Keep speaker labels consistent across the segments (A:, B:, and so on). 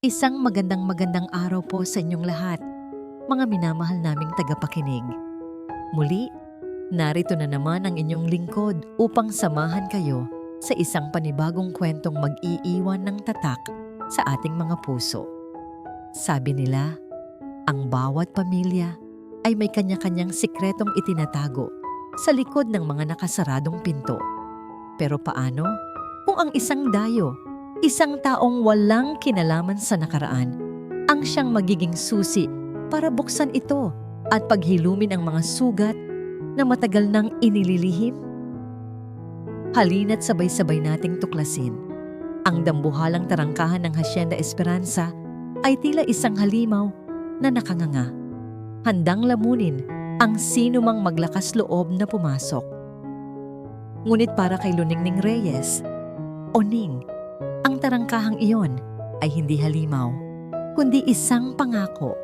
A: Isang magandang araw po sa inyong lahat, mga minamahal naming tagapakinig. Muli, narito na naman ang inyong lingkod upang samahan kayo sa isang panibagong kwentong mag-iiwan ng tatak sa ating mga puso. Sabi nila, ang bawat pamilya ay may kanya-kanyang sikretong itinatago sa likod ng mga nakasaradong pinto. Pero paano kung ang isang dayo, isang taong walang kinalaman sa nakaraan, ang siyang magiging susi para buksan ito at paghilumin ang mga sugat na matagal nang inililihim? Halina't sabay-sabay nating tuklasin. Ang dambuhalang tarangkahan ng Hacienda Esperanza ay tila isang halimaw na nakanganga, handang lamunin ang sino mang maglakas loob na pumasok. Ngunit para kay Luningning Reyes, o Ning, ang tarangkahang iyon ay hindi halimaw, kundi isang pangako.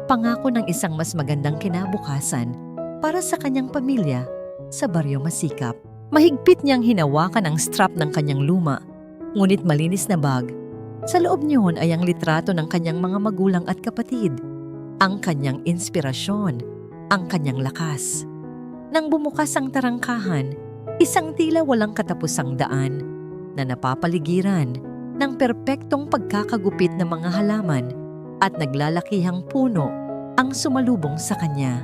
A: Pangako ng isang mas magandang kinabukasan para sa kanyang pamilya sa Baryo Masikap. Mahigpit niyang hinawakan ang strap ng kanyang luma, ngunit malinis na bag. Sa loob niyon ay ang litrato ng kanyang mga magulang at kapatid, ang kanyang inspirasyon, ang kanyang lakas. Nang bumukas ang tarangkahan, isang tila walang katapusang daan na napapaligiran ng perpektong pagkakagupit ng mga halaman at naglalakihang puno ang sumalubong sa kanya.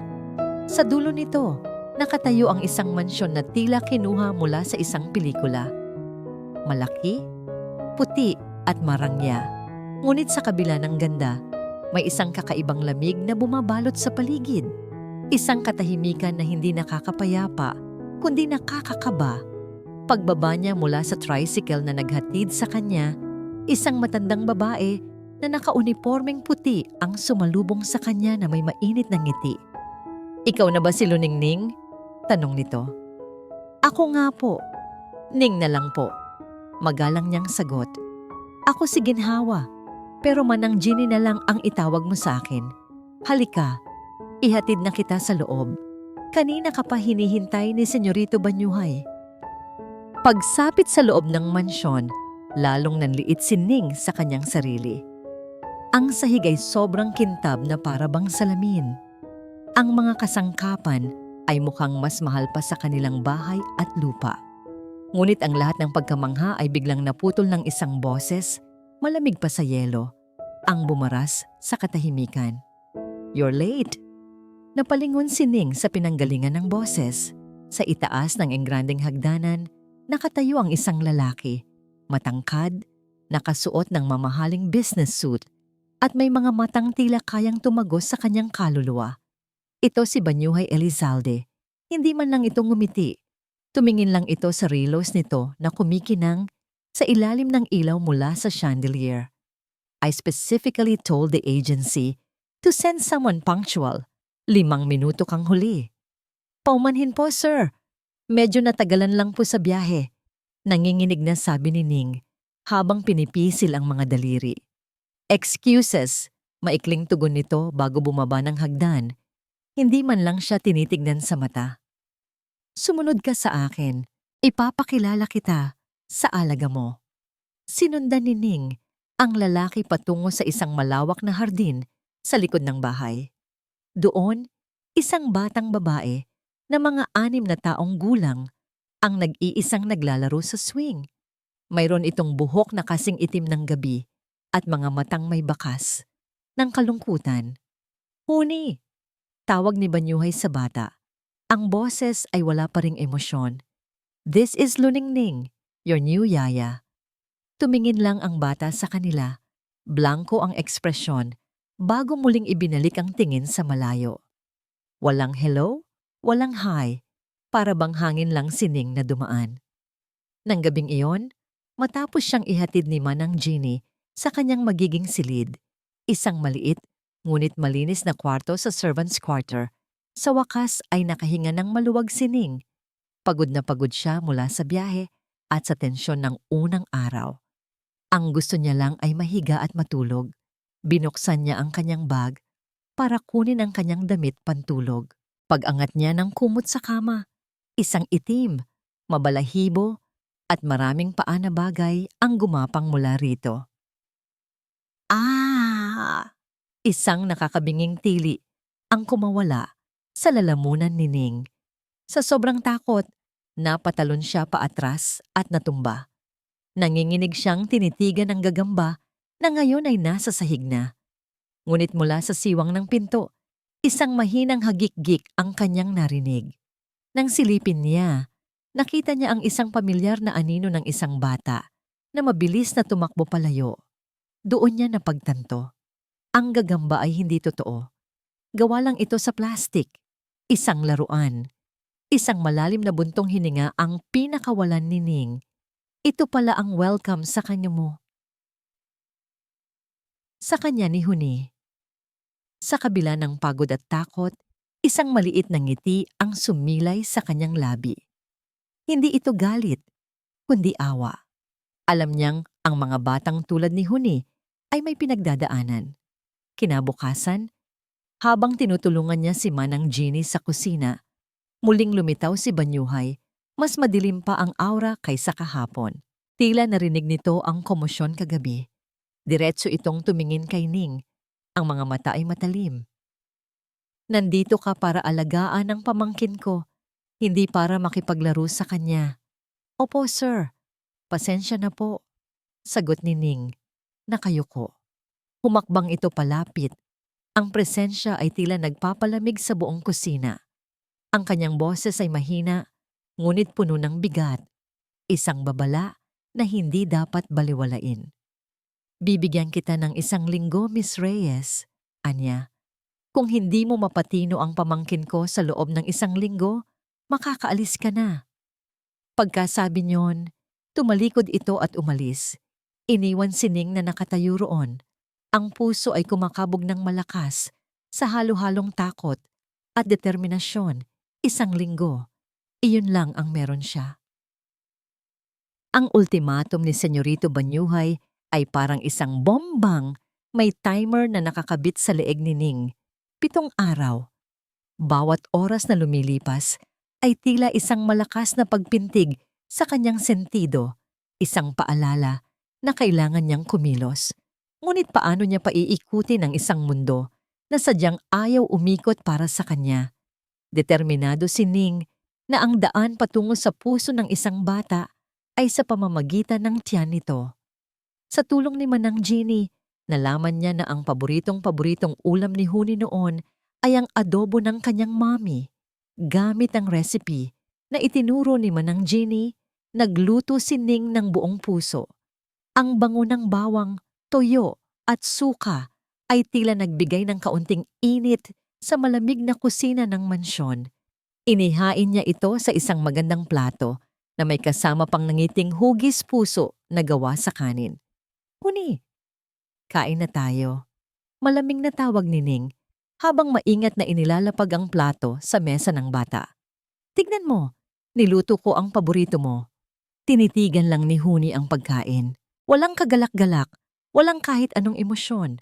A: Sa dulo nito, nakatayo ang isang mansyon na tila kinuha mula sa isang pelikula. Malaki, puti at marangya. Ngunit sa kabila ng ganda, may isang kakaibang lamig na bumabalot sa paligid. Isang katahimikan na hindi nakakapayapa, kundi nakakakaba. Pagbaba niya mula sa tricycle na naghatid sa kanya, isang matandang babae na nakaunipormeng puti ang sumalubong sa kanya na may mainit na ngiti. "Ikaw na ba si Luningning?" tanong nito. "Ako nga po." "Ning na lang po." Magalang niyang sagot. "Ako si Ginhawa, pero Manang Ginny na lang ang itawag mo sa akin. Halika, ihatid na kita sa loob. Kanina ka pa hinihintay ni Senyorito Banyuhay." Pagsapit sa loob ng mansyon, lalong nanliit si Ning sa kanyang sarili. Ang sahig ay sobrang kintab na para bang salamin. Ang mga kasangkapan ay mukhang mas mahal pa sa kanilang bahay at lupa. Ngunit ang lahat ng pagkamangha ay biglang naputol ng isang boses, malamig pa sa yelo, ang bumaras sa katahimikan. "You're late." Napalingon si Ning sa pinanggalingan ng boses. Sa itaas ng engrandeng hagdanan, nakatayo ang isang lalaki, matangkad, nakasuot ng mamahaling business suit at may mga matang tila kayang tumagos sa kanyang kaluluwa. Ito si Banyuhay Elizalde. Hindi man lang ito ngumiti. Tumingin lang ito sa relos nito na kumikinang sa ilalim ng ilaw mula sa chandelier. "I specifically told the agency to send someone punctual. 5 minuto kang huli." "Paumanhin po, sir. Medyo natagalan lang po sa biyahe." Nanginginig na sabi ni Ning habang pinipisil ang mga daliri. "Excuses," maikling tugon nito bago bumaba ng hagdan. Hindi man lang siya tinitignan sa mata. "Sumunod ka sa akin. Ipapakilala kita sa alaga mo." Sinundan ni Ning ang lalaki patungo sa isang malawak na hardin sa likod ng bahay. Doon, isang batang babae na mga 6 na taong gulang ang nag-iisang naglalaro sa swing. Mayroon itong buhok na kasing itim ng gabi at mga matang may bakas ng kalungkutan. "Huni!" tawag ni Banyuhay sa bata. Ang boses ay wala pa ring emosyon. "This is Luningning, your new yaya." Tumingin lang ang bata sa kanila. Blanko ang ekspresyon bago muling ibinalik ang tingin sa malayo. Walang hello, walang hi, para bang hangin lang sining na dumaan. Nang gabing iyon, matapos siyang ihatid ni Manang Ginny sa kanyang magiging silid, isang maliit ngunit malinis na kwarto sa servant's quarter, sa wakas ay nakahinga ng maluwag si Ning. Pagod na pagod siya mula sa biyahe at sa tensyon ng unang araw. Ang gusto niya lang ay mahiga at matulog. Binuksan niya ang kanyang bag para kunin ang kanyang damit pantulog. Pag-angat niya ng kumot sa kama, isang itim, mabalahibo at maraming paa na bagay ang gumapang mula rito. Isang nakakabinging tili ang kumawala sa lalamunan ni Ning. Sa sobrang takot, napatalon siya paatras at natumba. Nanginginig siyang tinitigan ng gagamba na ngayon ay nasa sahig na. Ngunit mula sa siwang ng pinto, isang mahinang hagik-gik ang kanyang narinig. Nang silipin niya, nakita niya ang isang pamilyar na anino ng isang bata na mabilis na tumakbo palayo. Doon niya napagtanto. Ang gagamba ay hindi totoo. Gawa lang ito sa plastik. Isang laruan. Isang malalim na buntong hininga ang pinakawalan ni Ning. Ito pala ang welcome sa kanya mo. Sa kanya ni Huni. Sa kabila ng pagod at takot, isang maliit na ngiti ang sumilay sa kanyang labi. Hindi ito galit, kundi awa. Alam niyang ang mga batang tulad ni Huni ay may pinagdadaanan. Kinabukasan, habang tinutulungan niya si Manang Jeannie sa kusina, muling lumitaw si Banyuhay, mas madilim pa ang aura kaysa kahapon. Tila narinig nito ang komosyon kagabi. Diretso itong tumingin kay Ning. Ang mga mata ay matalim. Nandito ka para alagaan ang pamangkin ko, hindi para makipaglaro sa kanya. Opo, sir. Pasensya na po. Sagot ni Ning. Nakayuko. Humakbang ito palapit. Ang presensya ay tila nagpapalamig sa buong kusina. Ang kanyang boses ay mahina, ngunit puno ng bigat. Isang babala na hindi dapat baliwalain. Bibigyan kita ng 1 linggo, Miss Reyes, anya. Kung hindi mo mapatino ang pamangkin ko sa loob ng 1 linggo, makakaalis ka na. Pagkasabi niyon, tumalikod ito at umalis. Iniwan si Ning na nakatayo roon. Ang puso ay kumakabog ng malakas sa halo-halong takot at determinasyon. 1 linggo. Iyon lang ang meron siya. Ang ultimatum ni Senyorito Banyuhay ay parang isang bombang may timer na nakakabit sa leeg ni Ning. 7 araw. Bawat oras na lumilipas ay tila isang malakas na pagpintig sa kanyang sentido, isang paalala na kailangan niyang kumilos. Ngunit paano niya paiikutin ang isang mundo na sadyang ayaw umikot para sa kanya? Determinado si Ning na ang daan patungo sa puso ng isang bata ay sa pamamagitan ng tiyan nito. Sa tulong ni Manang Jeannie, nalaman niya na ang paboritong ulam ni Huni noon ay ang adobo ng kanyang mommy. Gamit ang recipe na itinuro ni Manang Jeannie, nagluto si Ning ng buong puso. Ang bango ng bawang, toyo at suka ay tila nagbigay ng kaunting init sa malamig na kusina ng mansyon. Inihain niya ito sa isang magandang plato na may kasama pang nangiting hugis puso na gawa sa kanin. Huni, kain na tayo. Malamig na tawag ni Ning habang maingat na inilalapag ang plato sa mesa ng bata. Tignan mo, niluto ko ang paborito mo. Tinitigan lang ni Huni ang pagkain. Walang kagalak-galak, walang kahit anong emosyon.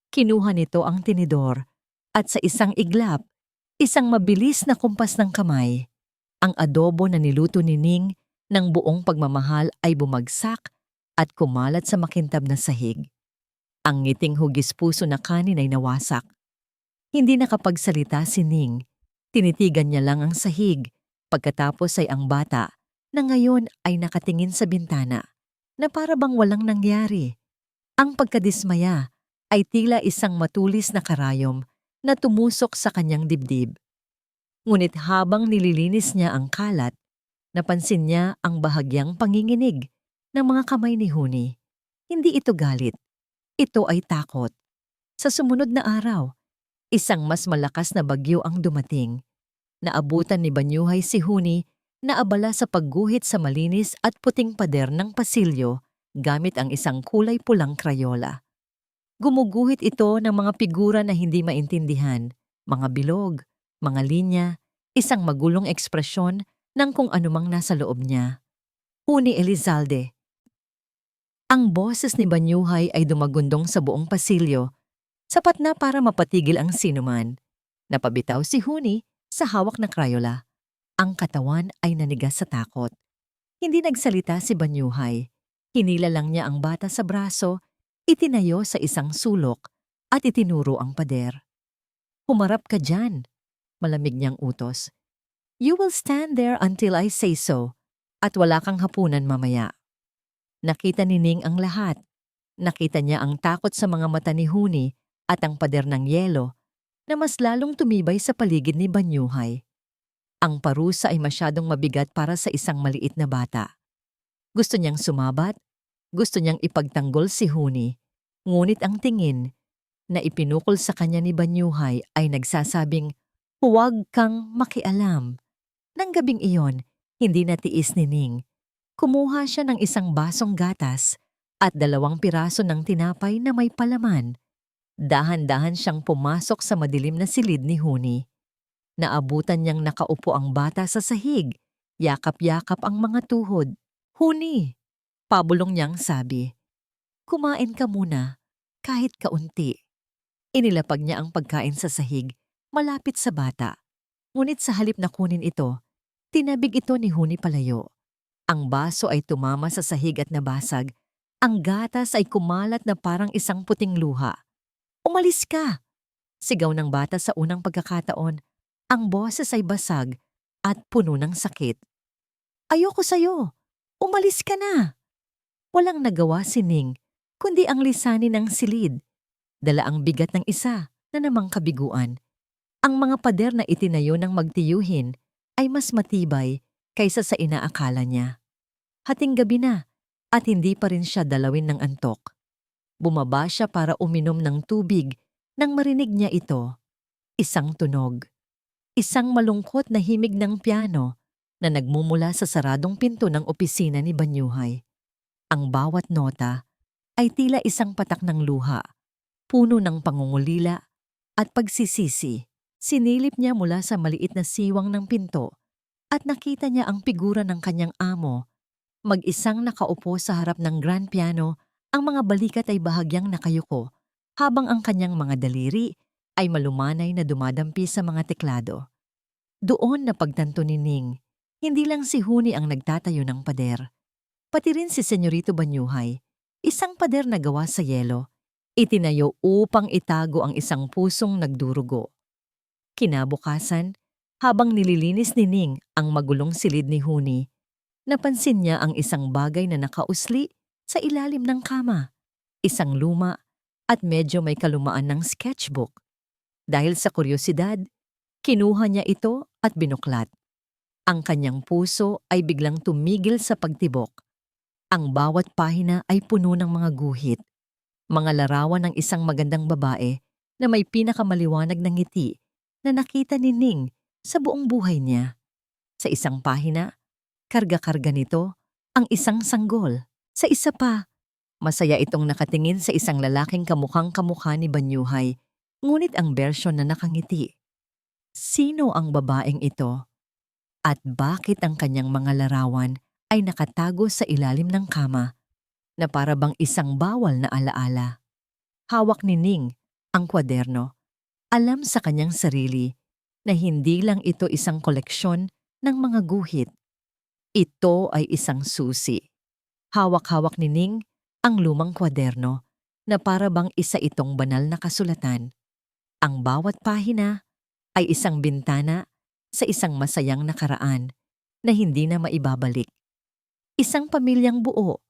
A: Kinuha nito ang tinidor at sa isang iglap, isang mabilis na kumpas ng kamay. Ang adobo na niluto ni Ning ng buong pagmamahal ay bumagsak at kumalat sa makintab na sahig. Ang ngiting hugis puso na kanin ay nawasak. Hindi nakapagsalita si Ning. Tinitigan niya lang ang sahig. Pagkatapos ay ang bata na ngayon ay nakatingin sa bintana na para bang walang nangyari. Ang pagkadismaya ay tila isang matulis na karayom na tumusok sa kanyang dibdib. Ngunit habang nililinis niya ang kalat, napansin niya ang bahagyang panginginig ng mga kamay ni Huni. Hindi ito galit. Ito ay takot. Sa sumunod na araw, isang mas malakas na bagyo ang dumating. Naabutan ni Banyuhay si Huni na abala sa pagguhit sa malinis at puting pader ng pasilyo gamit ang isang kulay pulang krayola. Gumuguhit ito ng mga figura na hindi maintindihan, mga bilog, mga linya, isang magulong ekspresyon ng kung anumang nasa loob niya. Huni Elizalde. Ang boses ni Banyuhay ay dumagundong sa buong pasilyo, sapat na para mapatigil ang sinuman. Napabitaw si Huni sa hawak na krayola. Ang katawan ay nanigas sa takot. Hindi nagsalita si Banyuhay. Hinila lang niya ang bata sa braso, itinayo sa isang sulok, at itinuro ang pader. "Humarap ka dyan," malamig niyang utos. "You will stand there until I say so, at wala kang hapunan mamaya." Nakita ni Ning ang lahat. Nakita niya ang takot sa mga mata ni Huni at ang pader ng yelo na mas lalong tumibay sa paligid ni Banyuhay. Ang parusa ay masyadong mabigat para sa isang maliit na bata. Gusto niyang sumabat, gusto niyang ipagtanggol si Huni, ngunit ang tingin na ipinukol sa kanya ni Banyuhay ay nagsasabing, "Huwag kang makialam." Nang gabing iyon, hindi natiis ni Ning. Kumuha siya ng isang basong gatas at 2 piraso ng tinapay na may palaman. Dahan-dahan siyang pumasok sa madilim na silid ni Huni. Naabutan niyang nakaupo ang bata sa sahig, yakap-yakap ang mga tuhod. "Huni," pabulong niyang sabi, "kumain ka muna, kahit kaunti." Inilapag niya ang pagkain sa sahig, malapit sa bata. Ngunit sa halip na kunin ito, tinabig ito ni Huni palayo. Ang baso ay tumama sa sahig at nabasag. Ang gatas ay kumalat na parang isang puting luha. "Umalis ka!" sigaw ng bata sa unang pagkakataon. Ang boses ay basag at puno ng sakit. "Ayoko sa'yo! Umalis ka na!" Walang nagawa si Ning, kundi ang lisanin ng silid. Dala ang bigat ng isa na namang kabiguan. Ang mga pader na itinayo ng magtiyuhin ay mas matibay kaysa sa inaakala niya. Hating gabi na at hindi pa rin siya dalawin ng antok. Bumaba siya para uminom ng tubig nang marinig niya ito. Isang tunog. Isang malungkot na himig ng piano na nagmumula sa saradong pinto ng opisina ni Banyuhay. Ang bawat nota ay tila isang patak ng luha, puno ng pangungulila at pagsisisi. Sinilip niya mula sa maliit na siwang ng pinto at nakita niya ang figura ng kanyang amo. Mag-isang nakaupo sa harap ng grand piano, ang mga balikat ay bahagyang nakayuko, habang ang kanyang mga daliri ay malumanay na dumadampi sa mga teklado. Doon na pagtanto ni Ning, hindi lang si Huni ang nagtatayo ng pader. Pati rin si Senyorito Banyuhay, isang pader na gawa sa yelo, itinayo upang itago ang isang pusong nagdurugo. Kinabukasan, habang nililinis ni Ning ang magulong silid ni Huni, napansin niya ang isang bagay na nakausli sa ilalim ng kama, isang luma at medyo may kalumaan ng sketchbook. Dahil sa kuryosidad, kinuha niya ito at binuklat. Ang kanyang puso ay biglang tumigil sa pagtibok. Ang bawat pahina ay puno ng mga guhit, mga larawan ng isang magandang babae na may pinakamaliwanag na ngiti na nakita ni Ning sa buong buhay niya. Sa isang pahina, karga-karga nito ang isang sanggol. Sa isa pa, masaya itong nakatingin sa isang lalaking kamukhang-kamukha ni Banyuhay, ngunit ang bersyon na nakangiti. Sino ang babaeng ito? At bakit ang kanyang mga larawan ay nakatago sa ilalim ng kama na para bang isang bawal na alaala? Hawak ni Ning ang kwaderno. Alam sa kanyang sarili na hindi lang ito isang koleksyon ng mga guhit. Ito ay isang susi. Hawak-hawak ni Ning ang lumang kwaderno na para bang isa itong banal na kasulatan. Ang bawat pahina ay isang bintana sa isang masayang nakaraan na hindi na maibabalik. Isang pamilyang buo,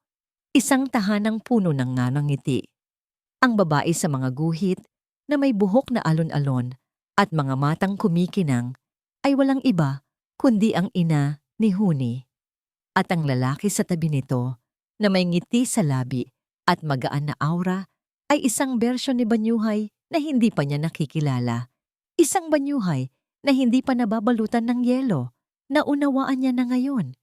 A: isang tahanang puno ng nanangiti. Ang babae sa mga guhit na may buhok na alon-alon at mga matang kumikinang ay walang iba kundi ang ina ni Huni. At ang lalaki sa tabi nito na may ngiti sa labi at magaan na aura ay isang bersyon ni Banyuhay na hindi pa niya nakikilala. Isang Banyuhay na hindi pa nababalutan ng yelo, na unawaan niya na ngayon.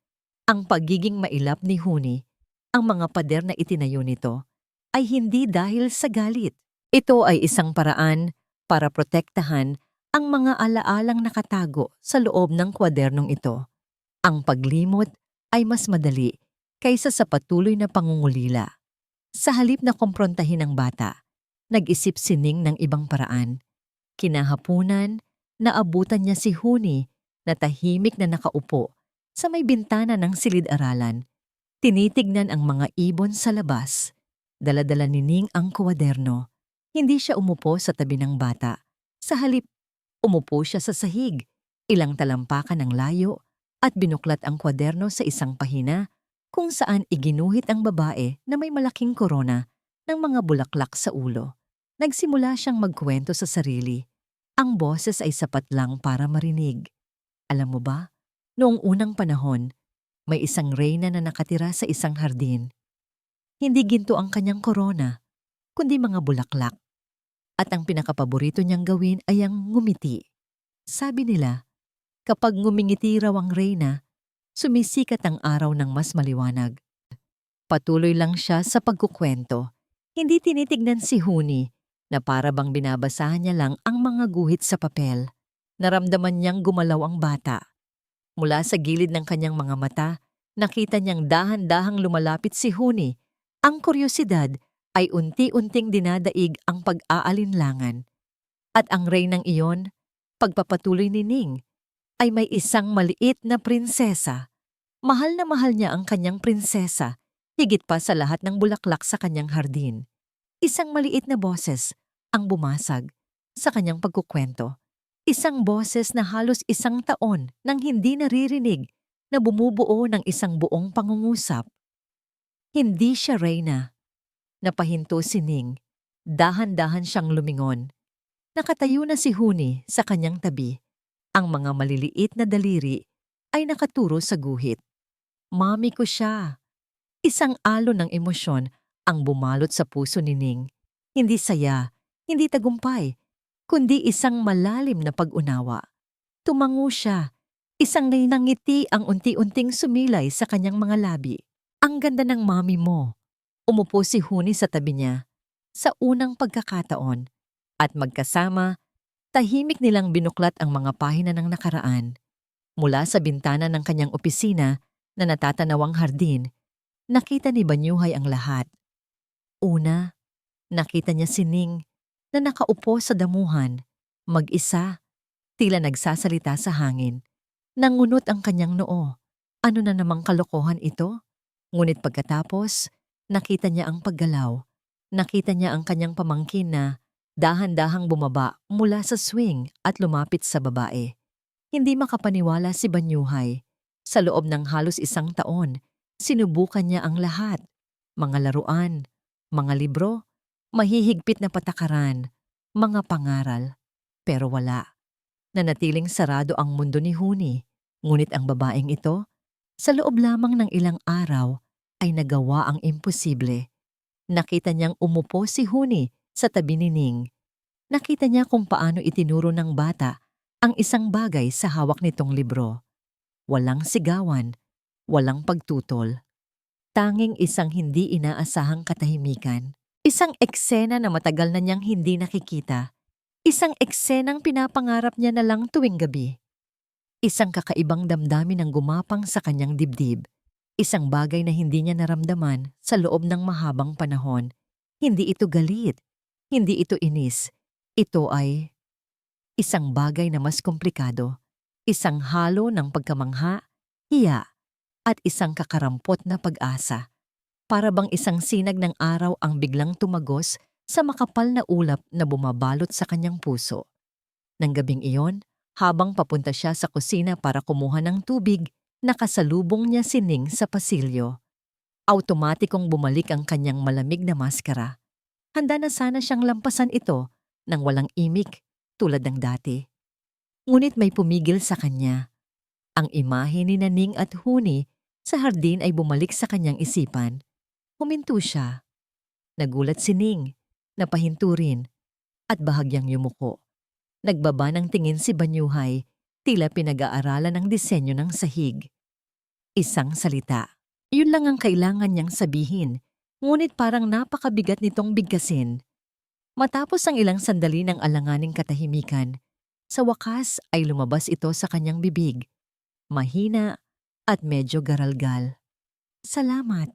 A: Ang pagiging mailap ni Huni, ang mga pader na itinayo nito, ay hindi dahil sa galit. Ito ay isang paraan para protektahan ang mga alaalang nakatago sa loob ng kwadernong ito. Ang paglimot ay mas madali kaysa sa patuloy na pangungulila. Sa halip na kumprontahin ang bata, nag-isip si Ning ng ibang paraan. Kinahapunan, naabutan niya si Huni na tahimik na nakaupo sa may bintana ng silid-aralan. Tinitignan ang mga ibon sa labas. Dala-dala ni Ning ang kwaderno. Hindi siya umupo sa tabi ng bata. Sa halip, umupo siya sa sahig, ilang talampakan ng layo, at binuklat ang kwaderno sa isang pahina kung saan iginuhit ang babae na may malaking korona ng mga bulaklak sa ulo. Nagsimula siyang magkwento sa sarili. Ang boses ay sapat lang para marinig. Alam mo ba, noong unang panahon, may isang reyna na nakatira sa isang hardin. Hindi ginto ang kanyang korona, kundi mga bulaklak. At ang pinakapaborito niyang gawin ay ang ngumiti. Sabi nila, kapag ngumingiti raw ang reyna, sumisikat ang araw ng mas maliwanag. Patuloy lang siya sa pagkukwento. Hindi tinitignan si Huni na para bang binabasahan niya lang ang mga guhit sa papel. Naramdaman niyang gumalaw ang bata. Mula sa gilid ng kanyang mga mata, nakita niyang dahan-dahang lumalapit si Huni. Ang kuryosidad ay unti-unting dinadaig ang pag-aalinlangan. At ang reynang iyon, pagpapatuloy ni Ning, ay may isang maliit na prinsesa. Mahal na mahal niya ang kanyang prinsesa, higit pa sa lahat ng bulaklak sa kanyang hardin. Isang maliit na boses ang bumasag sa kanyang pagkukwento. Isang boses na halos 1 taon nang hindi naririnig na bumubuo ng isang buong pangungusap. Hindi siya reyna. Napahinto si Ning. Dahan-dahan siyang lumingon. Nakatayo na si Huni sa kanyang tabi. Ang mga maliliit na daliri ay nakaturo sa guhit. Mami ko siya. Isang alon ng emosyon ang bumalot sa puso ni Ning. Hindi saya, hindi tagumpay, kundi isang malalim na pag-unawa. Tumango siya. Isang nangiti ang unti-unting sumilay sa kanyang mga labi. Ang ganda ng mami mo. Umupo si Huni sa tabi niya sa unang pagkakataon at magkasama, tahimik nilang binuklat ang mga pahina ng nakaraan. Mula sa bintana ng kanyang opisina na natatanawang hardin, nakita ni Banyuhay ang lahat. Una, nakita niya si Ning na nakaupo sa damuhan, mag-isa, tila nagsasalita sa hangin. Nangunot ang kanyang noo. Ano na namang kalokohan ito? Ngunit pagkatapos, nakita niya ang paggalaw. Nakita niya ang kanyang pamangkin na dahan-dahang bumaba mula sa swing at lumapit sa babae. Hindi makapaniwala si Banyuhay. Sa loob ng halos 1 taon, sinubukan niya ang lahat. Mga laruan, mga libro, mahihigpit na patakaran, mga pangaral. Pero wala. Nanatiling sarado ang mundo ni Huni. Ngunit ang babaeng ito, sa loob lamang ng ilang araw, ay nagawa ang imposible. Nakita niyang umupo si Huni sa tabi ni Ning. Nakita niya kung paano itinuro ng bata ang isang bagay sa hawak nitong libro. Walang sigawan, walang pagtutol. Tanging isang hindi inaasahang katahimikan. Isang eksena na matagal na niyang hindi nakikita. Isang eksenang pinapangarap niya na lang tuwing gabi. Isang kakaibang damdamin ang gumapang sa kanyang dibdib. Isang bagay na hindi niya naramdaman sa loob ng mahabang panahon. Hindi ito galit. Hindi ito inis. Ito ay isang bagay na mas komplikado. Isang halo ng pagkamangha, hiya, at isang kakarampot na pag-asa. Para bang isang sinag ng araw ang biglang tumagos sa makapal na ulap na bumabalot sa kanyang puso. Nang gabing iyon, habang papunta siya sa kusina para kumuha ng tubig, nakasalubong niya si Ning sa pasilyo. Automatikong bumalik ang kanyang malamig na maskara. Handa na sana siyang lampasan ito nang walang imik tulad ng dati. Ngunit may pumigil sa kanya. Ang imahe ni Ning at Huni sa hardin ay bumalik sa kanyang isipan. Huminto siya. Nagulat si Ning, napahinto rin, at bahagyang yumuko. Nagbaba ng tingin si Banyuhay, tila pinag-aaralan ng disenyo ng sahig. Isang salita. Yun lang ang kailangan niyang sabihin, ngunit parang napakabigat nitong bigkasin. Matapos ang ilang sandali ng alanganing katahimikan, sa wakas ay lumabas ito sa kanyang bibig. Mahina at medyo garalgal. Salamat.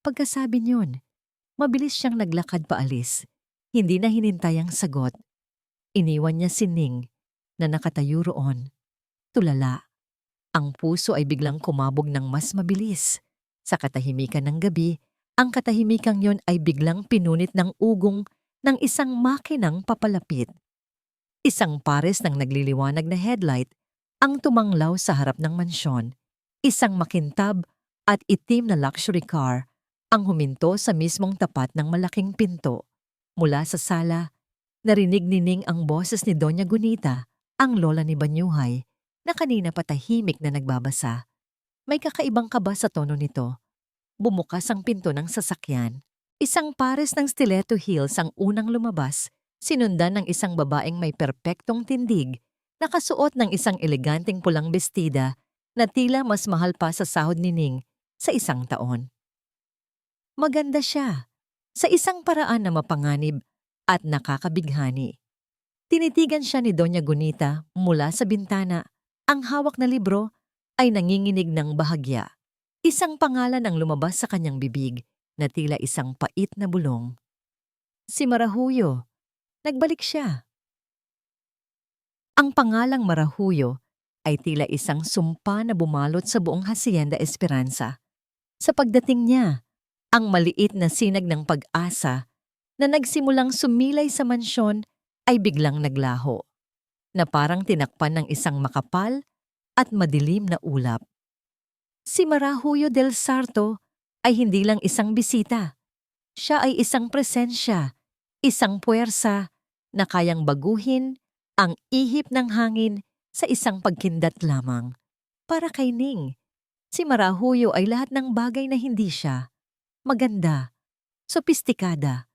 A: Pagkasabi niyon, mabilis siyang naglakad paalis. Hindi na hinintay ang sagot. Iniwan niya si Ning na nakatayo roon. Tulala. Ang puso ay biglang kumabog ng mas mabilis. Sa katahimikan ng gabi, ang katahimikang yon ay biglang pinunit ng ugong ng isang makinang papalapit. Isang pares ng nagliliwanag na headlight ang tumanglaw sa harap ng mansyon. Isang makintab at itim na luxury car ang huminto sa mismong tapat ng malaking pinto. Mula sa sala, narinig ni Ning ang boses ni Doña Gunita, ang lola ni Banyuhay, na kanina patahimik na nagbabasa. May kakaibang kaba sa tono nito. Bumukas ang pinto ng sasakyan. Isang pares ng stiletto heels ang unang lumabas, sinundan ng isang babaeng may perpektong tindig, nakasuot ng isang eleganteng pulang bestida na tila mas mahal pa sa sahod ni Ning sa isang taon. Maganda siya, sa isang paraan na mapanganib at nakakabighani. Tinitigan siya ni Doña Gunita mula sa bintana. Ang hawak na libro ay nanginginig ng bahagya. Isang pangalan ang lumabas sa kanyang bibig na tila isang pait na bulong. Si Marahuyo. Nagbalik siya. Ang pangalang Marahuyo ay tila isang sumpa na bumalot sa buong Hacienda Esperanza. Sa pagdating niya, ang maliit na sinag ng pag-asa na nagsimulang sumilay sa mansyon ay biglang naglaho, na parang tinakpan ng isang makapal at madilim na ulap. Si Marahuyo del Sarto ay hindi lang isang bisita. Siya ay isang presensya, isang puwersa na kayang baguhin ang ihip ng hangin sa isang pagkindat lamang. Para kay Ning, si Marahuyo ay lahat ng bagay na hindi siya. Maganda, sopistikada,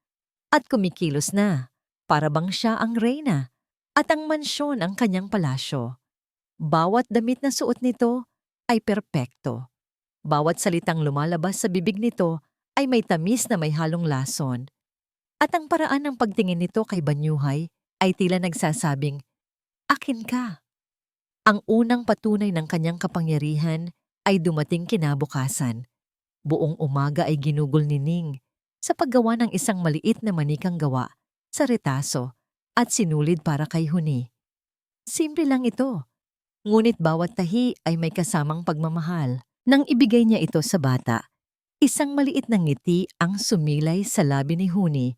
A: at kumikilos na, para bang siya ang reyna at ang mansyon ang kanyang palasyo. Bawat damit na suot nito ay perpekto. Bawat salitang lumalabas sa bibig nito ay may tamis na may halong lason. At ang paraan ng pagtingin nito kay Banyuhay ay tila nagsasabing, "Akin ka." Ang unang patunay ng kanyang kapangyarihan ay dumating kinabukasan. Buong umaga ay ginugol ni Ning sa paggawa ng isang maliit na manikang gawa sa retaso at sinulid para kay Huni. Simple lang ito, ngunit bawat tahi ay may kasamang pagmamahal. Nang ibigay niya ito sa bata, isang maliit na ngiti ang sumilay sa labi ni Huni,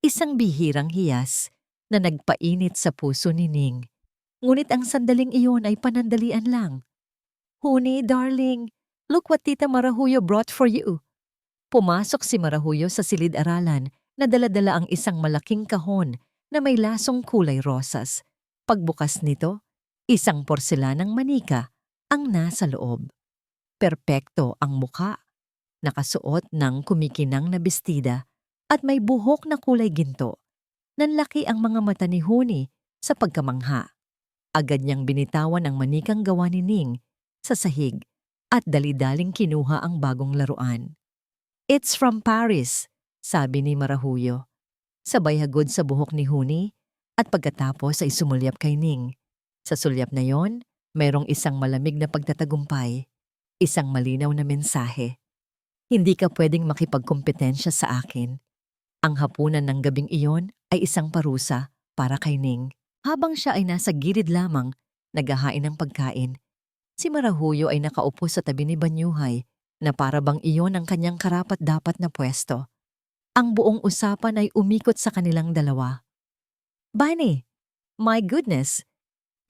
A: isang bihirang hiyas na nagpainit sa puso ni Ning. Ngunit ang sandaling iyon ay panandalian lang. "Huni, darling, look what Tita Marahuyo brought for you." Pumasok si Marahuyo sa silid-aralan na dala-dala ang isang malaking kahon na may lasong kulay rosas. Pagbukas nito, isang porselanang manika ang nasa loob. Perpekto ang muka, nakasuot ng kumikinang na bestida at may buhok na kulay ginto. Nanlaki ang mga mata ni Huni sa pagkamangha. Agad niyang binitawan ang manikang gawa ni Ning sa sahig at dali-daling kinuha ang bagong laruan. "It's from Paris," sabi ni Marahuyo. Sabay hagod sa buhok ni Huni at pagkatapos ay sumulyap kay Ning. Sa sulyap na yon, mayroong isang malamig na pagtatagumpay. Isang malinaw na mensahe. "Hindi ka pwedeng makipagkompetensya sa akin." Ang hapunan ng gabing iyon ay isang parusa para kay Ning. Habang siya ay nasa gilid lamang, naghahain ng pagkain, si Marahuyo ay nakaupo sa tabi ni Banyuhay na para bang iyon ang kanyang karapat-dapat na pwesto. Ang buong usapan ay umikot sa kanilang dalawa. "Bunny, my goodness,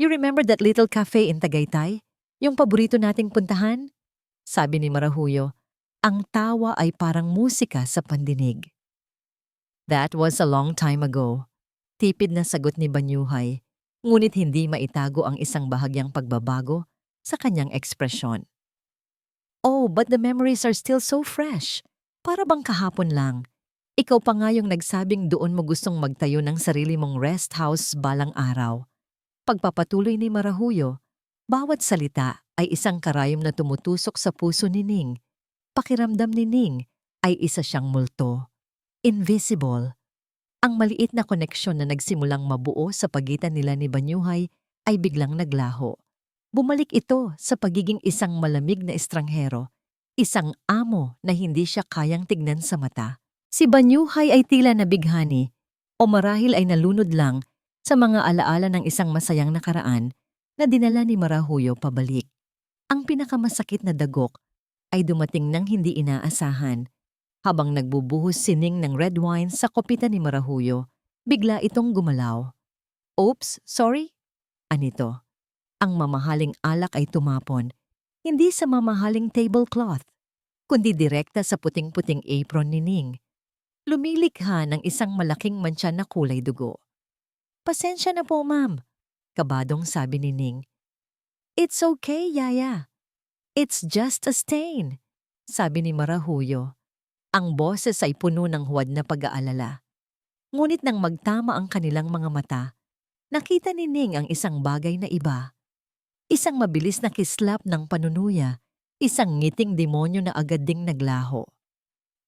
A: you remember that little cafe in Tagaytay? Yung paborito nating puntahan?" Sabi ni Marahuyo. Ang tawa ay parang musika sa pandinig. "That was a long time ago." Tipid na sagot ni Banyuhay, ngunit hindi maitago ang isang bahagyang pagbabago sa kanyang ekspresyon. "Oh, but the memories are still so fresh. Para bang kahapon lang. Ikaw pa nga yung nagsabing doon mo gustong magtayo ng sarili mong rest house balang araw." Pagpapatuloy ni Marahuyo, bawat salita ay isang karayom na tumutusok sa puso ni Ning. Pakiramdam ni Ning ay isa siyang multo. Invisible. Ang maliit na koneksyon na nagsimulang mabuo sa pagitan nila ni Banyuhay ay biglang naglaho. Bumalik ito sa pagiging isang malamig na estranghero, isang amo na hindi siya kayang tignan sa mata. Si Banyuhay ay tila nabighani o marahil ay nalunod lang sa mga alaala ng isang masayang nakaraan na dinala ni Marahuyo pabalik. Ang pinakamasakit na dagok ay dumating nang hindi inaasahan. Habang nagbubuhos si Ning ng red wine sa kopitan ni Marahuyo, Bigla itong gumalaw. Oops, sorry? Anito? Ang mamahaling alak ay tumapon, hindi sa mamahaling tablecloth, kundi direkta sa puting-puting apron ni Ning. Lumilikha ng isang malaking mantsa na kulay dugo. Pasensya na po, ma'am, kabadong sabi ni Ning. It's okay, Yaya. It's just a stain, sabi ni Marahuyo. Ang boses ay puno ng huwad na pag-aalala. Ngunit nang magtama ang kanilang mga mata, nakita ni Ning ang isang bagay na iba. Isang mabilis na kislap ng panunuya, isang ngiting demonyo na agad ding naglaho.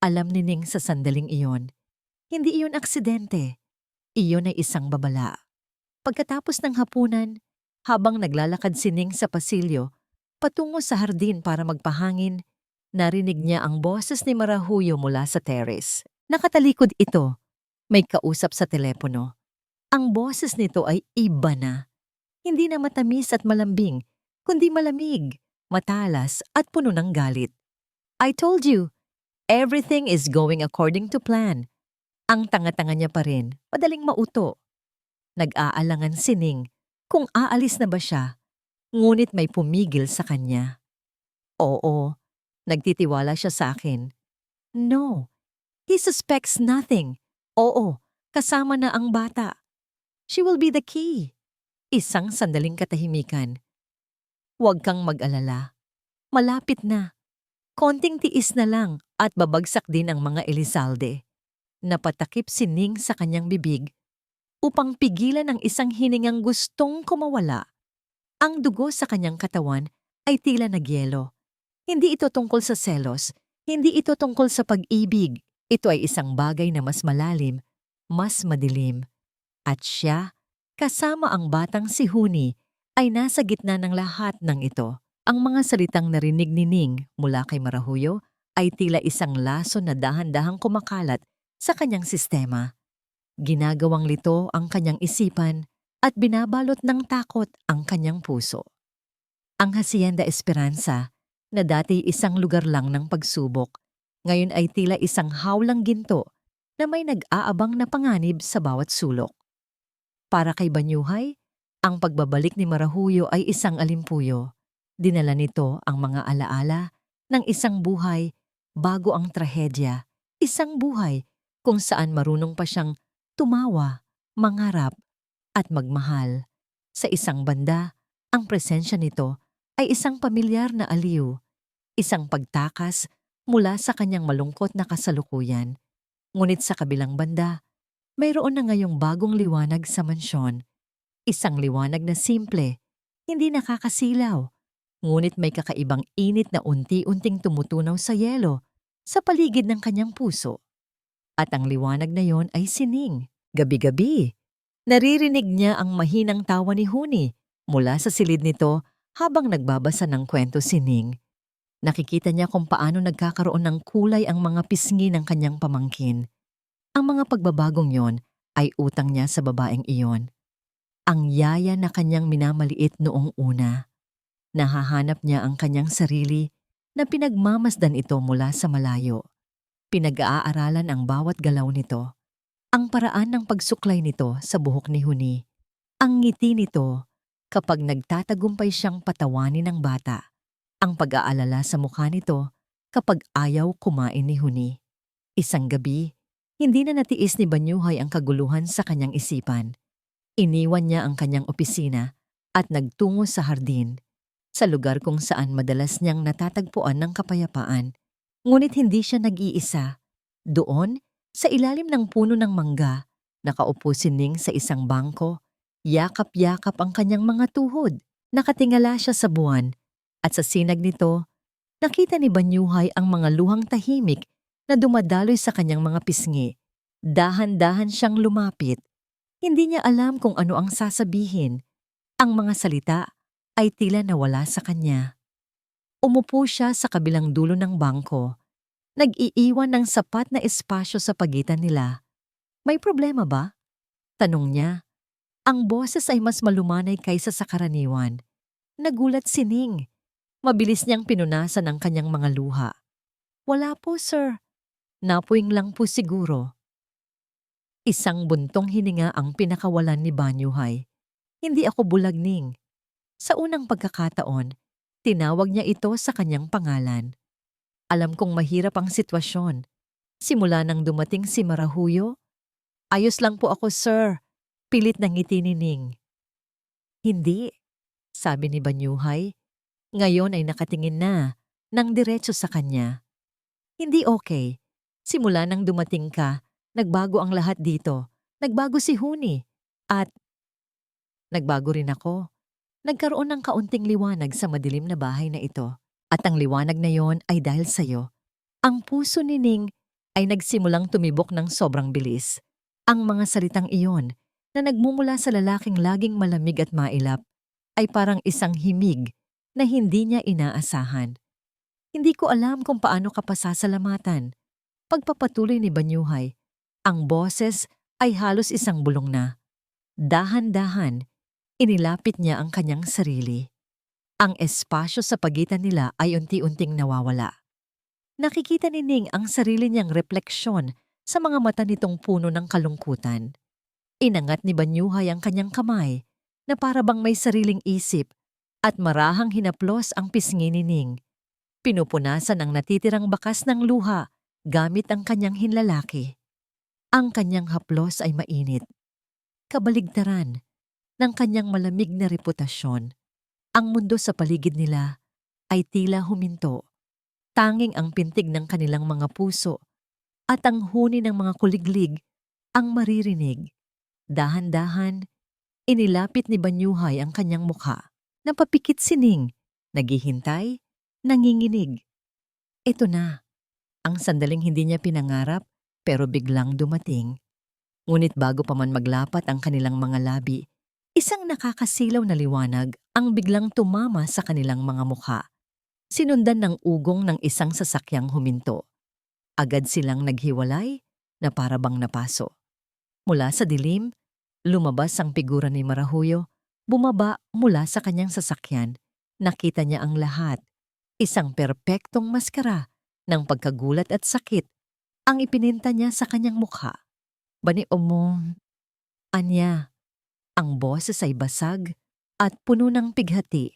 A: Alam ni Ning sa sandaling iyon, hindi iyon aksidente. Iyon ay isang babala. Pagkatapos ng hapunan, habang naglalakad si Ning sa pasilyo, patungo sa hardin para magpahangin, narinig niya ang boses ni Marahuyo mula sa terrace. Nakatalikod ito. May kausap sa telepono. Ang boses nito ay iba na. Hindi na matamis at malambing, kundi malamig, matalas at puno ng galit. I told you, everything is going according to plan. Ang tanga-tanga niya pa rin, madaling mauto. Nag-aalangan si Ning kung aalis na ba siya, ngunit may pumigil sa kanya. Oo, nagtitiwala siya sa akin. No, he suspects nothing. Oo, kasama na ang bata. She will be the key. Isang sandaling katahimikan. Huwag kang mag-alala. Malapit na. Konting tiis na lang at babagsak din ang mga Elizalde. Napatakip si Ning sa kanyang bibig upang pigilan ang isang hiningang gustong kumawala. Ang dugo sa kanyang katawan ay tila nagyelo. Hindi ito tungkol sa selos, hindi ito tungkol sa pag-ibig. Ito ay isang bagay na mas malalim, mas madilim. At siya, kasama ang batang si Huni, ay nasa gitna ng lahat ng ito. Ang mga salitang narinig ni Ning mula kay Marahuyo ay tila isang laso na dahan-dahang kumakalat sa kanyang sistema. Ginagawang lito ang kanyang isipan at binabalot ng takot ang kanyang puso. Ang Hacienda Esperanza, na dati isang lugar lang ng pagsubok, ngayon ay tila isang hawlang ginto na may nag-aabang na panganib sa bawat sulok. Para kay Banyuhay, ang pagbabalik ni Marahuyo ay isang alimpuyo. Dinala nito ang mga alaala ng isang buhay bago ang trahedya, isang buhay kung saan marunong pa siyang tumawa, mangarap, at magmahal. Sa isang banda, ang presensya nito ay isang pamilyar na aliw, isang pagtakas mula sa kanyang malungkot na kasalukuyan. Ngunit sa kabilang banda, mayroon na ngayong bagong liwanag sa mansyon. Isang liwanag na simple, hindi nakakasilaw, ngunit may kakaibang init na unti-unting tumutunaw sa yelo sa paligid ng kanyang puso. At ang liwanag na yon ay si Ning. Gabi-gabi, naririnig niya ang mahinang tawa ni Huni mula sa silid nito habang nagbabasa ng kwento si Ning. Nakikita niya kung paano nagkakaroon ng kulay ang mga pisngi ng kanyang pamangkin. Ang mga pagbabagong yon ay utang niya sa babaeng iyon. Ang yaya na kanyang minamaliit noong una. Nahahanap niya ang kanyang sarili na pinagmamasdan ito mula sa malayo. Pinag-aaralan ang bawat galaw nito. Ang paraan ng pagsuklay nito sa buhok ni Huni. Ang ngiti nito kapag nagtatagumpay siyang patawanin ng bata. Ang pag-aalala sa mukha nito kapag ayaw kumain ni Huni. Isang gabi, hindi na natiis ni Banyuhay ang kaguluhan sa kanyang isipan. Iniwan niya ang kanyang opisina at nagtungo sa hardin, sa lugar kung saan madalas niyang natatagpuan ng kapayapaan. Ngunit hindi siya nag-iisa. Doon, sa ilalim ng puno ng mangga, nakaupo si Ning sa isang bangko, yakap-yakap ang kanyang mga tuhod. Nakatingala siya sa buwan, at sa sinag nito, nakita ni Banyuhay ang mga luhang tahimik na dumadaloy sa kanyang mga pisngi. Dahan-dahan siyang lumapit. Hindi niya alam kung ano ang sasabihin. Ang mga salita ay tila nawala sa kanya. Umupo siya sa kabilang dulo ng bangko. Nag-iiwan ng sapat na espasyo sa pagitan nila. May problema ba? Tanong niya. Ang boses ay mas malumanay kaysa sa karaniwan. Nagulat si Ning. Mabilis niyang pinunasan ang kanyang mga luha. Wala po, sir. Napuwing lang po siguro. Isang buntong hininga ang pinakawalan ni Banyuhay. Hindi ako bulag, Ning. Sa unang pagkakataon, tinawag niya ito sa kanyang pangalan. Alam kong mahirap ang sitwasyon. Simula nang dumating si Marahuyo, ayos lang po ako, sir. Pilit ng ngiti ni Ning. Hindi, sabi ni Banyuhay. Ngayon ay nakatingin na, nang diretso sa kanya. Hindi okay. Simula nang dumating ka, nagbago ang lahat dito. Nagbago si Huni. At nagbago rin ako. Nagkaroon ng kaunting liwanag sa madilim na bahay na ito. At ang liwanag na yon ay dahil sa'yo. Ang puso ni Ning ay nagsimulang tumibok ng sobrang bilis. Ang mga salitang iyon na nagmumula sa lalaking laging malamig at mailap ay parang isang himig na hindi niya inaasahan. Hindi ko alam kung paano ka pasasalamatan. Pagpapatuloy ni Banyuhay, ang boses ay halos isang bulong na. Dahan-dahan, inilapit niya ang kanyang sarili. Ang espasyo sa pagitan nila ay unti-unting nawawala. Nakikita ni Ning ang sarili niyang refleksyon sa mga mata nitong puno ng kalungkutan. Inangat ni Banyuhay ang kanyang kamay na para bang may sariling isip at marahang hinaplos ang pisngi ni Ning. Pinupunasan ang natitirang bakas ng luha gamit ang kanyang hinlalaki. Ang kanyang haplos ay mainit. Kabaligtaran ng kanyang malamig na reputasyon. Ang mundo sa paligid nila ay tila huminto. Tanging ang pintig ng kanilang mga puso at ang huni ng mga kuliglig ang maririnig. Dahan-dahan, inilapit ni Banyuhay ang kanyang mukha. Napapikit si Ning, naghihintay, nanginginig. Ito na, ang sandaling hindi niya pinangarap pero biglang dumating. Ngunit bago pa man maglapat ang kanilang mga labi, isang nakakasilaw na liwanag ang biglang tumama sa kanilang mga mukha. Sinundan ng ugong ng isang sasakyang huminto. Agad silang naghiwalay na para bang napaso. Mula sa dilim, lumabas ang figura ni Marahuyo. Bumaba mula sa kanyang sasakyan. Nakita niya ang lahat. Isang perpektong maskara ng pagkagulat at sakit ang ipininta niya sa kanyang mukha. Bani mo, anya, ang boses ay basag at puno ng pighati.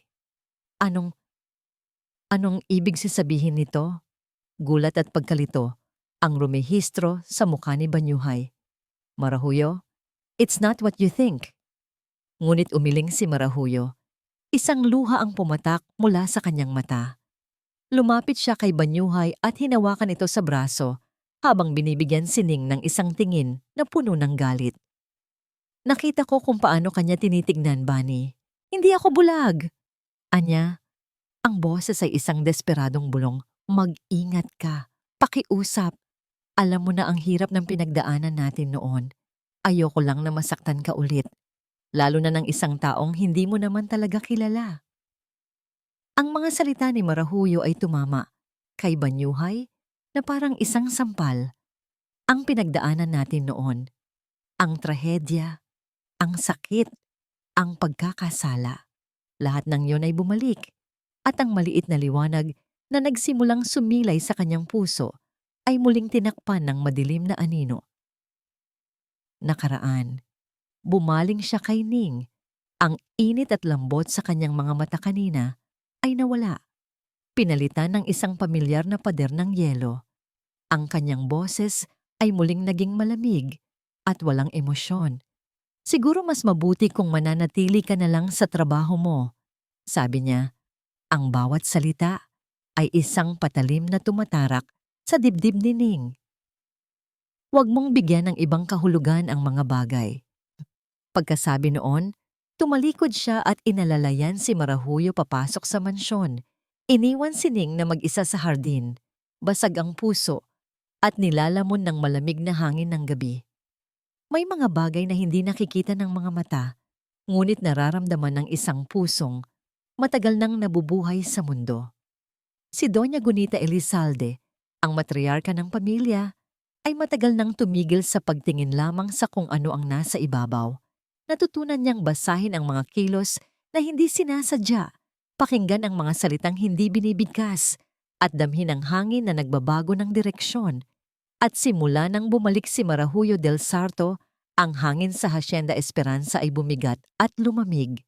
A: Anong ibig sabihin nito? Gulat at pagkalito ang rumehistro sa mukha ni Banyuhay. Marahuyo, it's not what you think. Ngunit umiling si Marahuyo. Isang luha ang pumatak mula sa kanyang mata. Lumapit siya kay Banyuhay at hinawakan ito sa braso habang binibigyan si Ning ng isang tingin na puno ng galit. Nakita ko kung paano kanya tinitignan, Bani. Hindi ako bulag. Anya, ang boses ay isang desperadong bulong. Mag-ingat ka. Pakiusap. Alam mo na ang hirap ng pinagdaanan natin noon. Ayoko lang na masaktan ka ulit. Lalo na ng isang taong hindi mo naman talaga kilala. Ang mga salita ni Marahuyo ay tumama kay Banyuhay na parang isang sampal. Ang pinagdaanan natin noon, ang trahedya, ang sakit, ang pagkakasala. Lahat ng yon ay bumalik at ang maliit na liwanag na nagsimulang sumilay sa kanyang puso ay muling tinakpan ng madilim na anino. Nakaraan. Bumaling siya kay Ning. Ang init at lambot sa kanyang mga mata kanina ay nawala. Pinalitan ng isang pamilyar na pader ng yelo. Ang kanyang boses ay muling naging malamig at walang emosyon. Siguro mas mabuti kung mananatili ka na lang sa trabaho mo. Sabi niya, ang bawat salita ay isang patalim na tumatarak sa dibdib ni Ning. Huwag mong bigyan ng ibang kahulugan ang mga bagay. Pagkasabi noon, tumalikod siya at inalalayan si Marahuyo papasok sa mansyon. Iniwan si Ning na mag-isa sa hardin, basag ang puso, at nilalamon ng malamig na hangin ng gabi. May mga bagay na hindi nakikita ng mga mata, ngunit nararamdaman ng isang pusong matagal nang nabubuhay sa mundo. Si Doña Gunita Elizalde, ang matriarka ng pamilya, ay matagal nang tumigil sa pagtingin lamang sa kung ano ang nasa ibabaw. Natutunan niyang basahin ang mga kilos na hindi sinasadya, pakinggan ang mga salitang hindi binibigkas, at damhin ang hangin na nagbabago ng direksyon. At simula nang bumalik si Marahuyo del Sarto, ang hangin sa Hacienda Esperanza ay bumigat at lumamig.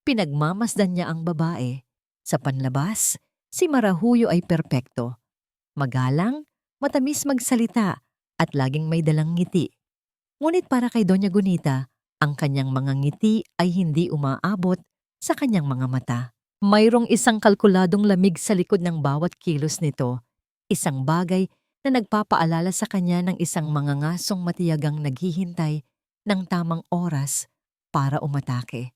A: Pinagmamasdan niya ang babae. Sa panlabas, si Marahuyo ay perpekto. Magalang, matamis magsalita, at laging may dalang ngiti. Ngunit para kay Doña Gunita, ang kanyang mga ngiti ay hindi umaabot sa kanyang mga mata. Mayroong isang kalkuladong lamig sa likod ng bawat kilos nito, isang bagay na nagpapaalala sa kanya ng isang mangangasong matiyagang naghihintay ng tamang oras para umatake.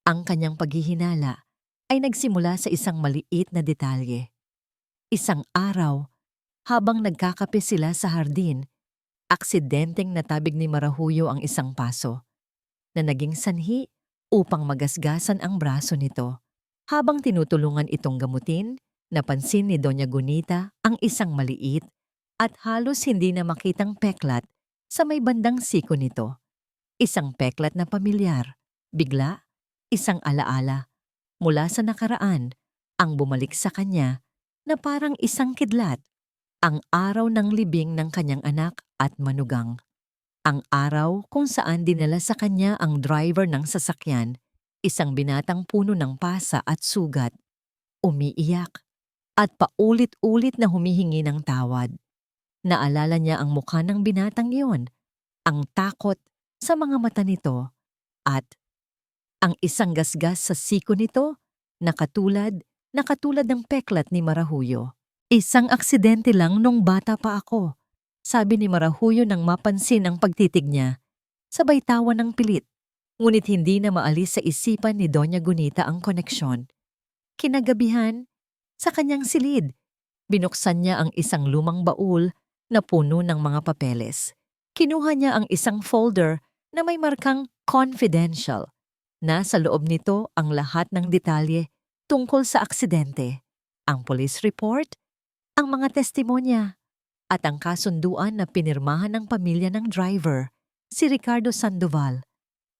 A: Ang kanyang paghihinala ay nagsimula sa isang maliit na detalye. Isang araw, habang nagkakape sila sa hardin, aksidenteng natabig ni Marahuyo ang isang paso na naging sanhi upang magasgasan ang braso nito. Habang tinutulungan itong gamutin, napansin ni Doña Gunita ang isang maliit at halos hindi na makitang peklat sa may bandang siko nito. Isang peklat na pamilyar, bigla, isang alaala mula sa nakaraan ang bumalik sa kanya na parang isang kidlat, ang araw ng libing ng kanyang anak at manugang. Ang araw kung saan dinala sa kanya ang driver ng sasakyan, isang binatang puno ng pasa at sugat, umiiyak, at paulit-ulit na humihingi ng tawad. Naalala niya ang mukha ng binatang iyon, ang takot sa mga mata nito, at ang isang gasgas sa siko nito na katulad ng peklat ni Marahuyo. Isang aksidente lang nung bata pa ako, sabi ni Marahuyo nang mapansin ang pagtitig niya. Sabay tawa ng pilit, ngunit hindi na maalis sa isipan ni Doña Gunita ang koneksyon. Kinagabihan, sa kanyang silid, binuksan niya ang isang lumang baul na puno ng mga papeles. Kinuha niya ang isang folder na may markang confidential. Nasa loob nito ang lahat ng detalye tungkol sa aksidente, ang police report, ang mga testimonya, at ang kasunduan na pinirmahan ng pamilya ng driver, si Ricardo Sandoval,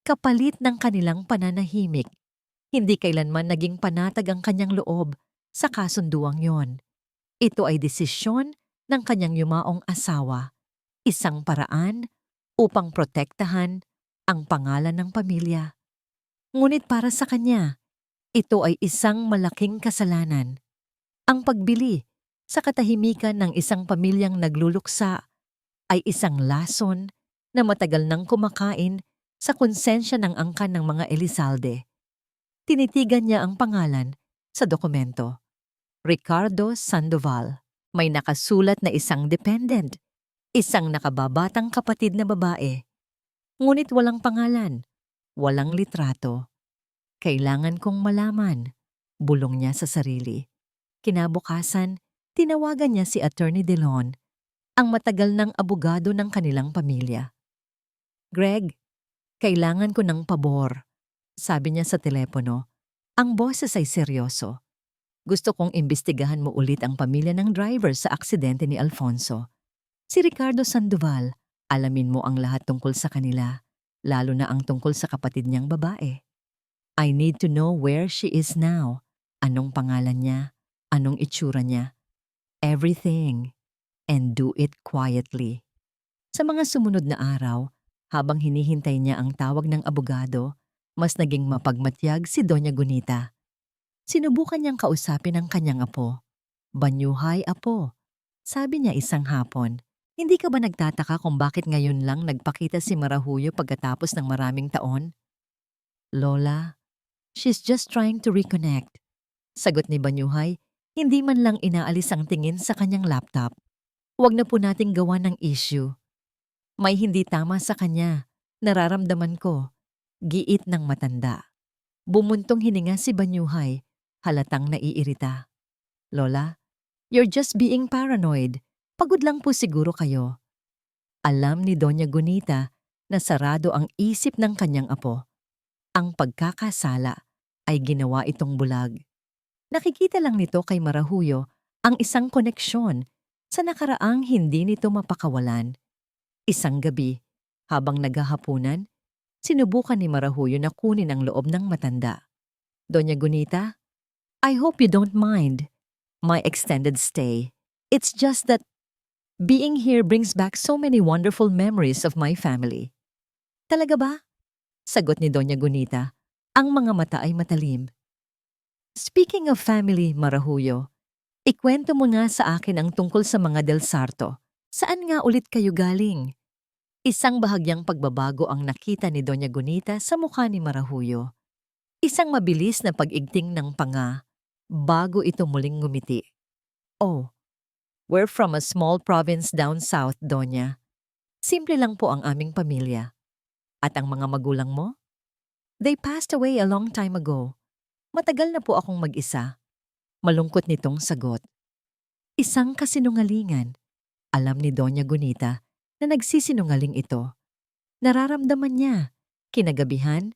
A: kapalit ng kanilang pananahimik. Hindi kailanman naging panatag ang kanyang loob sa kasunduang yon. Ito ay desisyon ng kanyang yumaong asawa, isang paraan upang protektahan ang pangalan ng pamilya. Ngunit para sa kanya, ito ay isang malaking kasalanan. Ang pagbili sa katahimikan ng isang pamilyang nagluluksa ay isang lason na matagal nang kumakain sa konsensya ng angkan ng mga Elizalde. Tinitigan niya ang pangalan sa dokumento. Ricardo Sandoval. May nakasulat na isang dependent, isang nakababatang kapatid na babae. Ngunit walang pangalan, walang litrato. Kailangan kong malaman, bulong niya sa sarili. Kinabukasan, tinawagan niya si Attorney Delon, ang matagal ng abogado ng kanilang pamilya. Greg, kailangan ko ng pabor, sabi niya sa telepono. Ang boses ay seryoso. Gusto kong imbestigahan mo ulit ang pamilya ng driver sa aksidente ni Alfonso. Si Ricardo Sandoval, alamin mo ang lahat tungkol sa kanila, lalo na ang tungkol sa kapatid niyang babae. I need to know where she is now. Anong pangalan niya? Anong itsura niya? Everything. And do it quietly. Sa mga sumunod na araw, habang hinihintay niya ang tawag ng abogado, mas naging mapagmatyag si Doña Gunita. Sinubukan niyang kausapin ang kanyang apo. Banyuhay, apo, sabi niya isang hapon. Hindi ka ba nagtataka kung bakit ngayon lang nagpakita si Marahuyo pagkatapos ng maraming taon? Lola, she's just trying to reconnect. Sagot ni Banyuhay, hindi man lang inaalis ang tingin sa kanyang laptop. Huwag na po nating gawa ng issue. May hindi tama sa kanya, nararamdaman ko. Giit ng matanda. Bumuntong hininga si Banyuhay, halatang naiirita. Lola, you're just being paranoid. Pagod lang po siguro kayo. Alam ni Doña Gunita na sarado ang isip ng kanyang apo. Ang pagkakasala ay ginawa itong bulag. Nakikita lang nito kay Marahuyo ang isang koneksyon sa nakaraang hindi nito mapakawalan. Isang gabi, habang naghahapunan, sinubukan ni Marahuyo na kunin ang loob ng matanda. Doña Gunita, I hope you don't mind my extended stay. It's just that Being here brings back so many wonderful memories of my family. Talaga ba? Sagot ni Doña Gunita. Ang mga mata ay matalim. Speaking of family, Marahuyo, ikwento mo nga sa akin ang tungkol sa mga Del Sarto. Saan nga ulit kayo galing? Isang bahagyang pagbabago ang nakita ni Doña Gunita sa mukha ni Marahuyo. Isang mabilis na pag-igting ng panga bago ito muling ngumiti. Oh, we're from a small province down south, Doña. Simple lang po ang aming pamilya. At ang mga magulang mo? They passed away a long time ago. Matagal na po akong mag-isa. Malungkot nitong sagot. Isang kasinungalingan. Alam ni Doña Gunita na nagsisinungaling ito. Nararamdaman niya. Kinagabihan,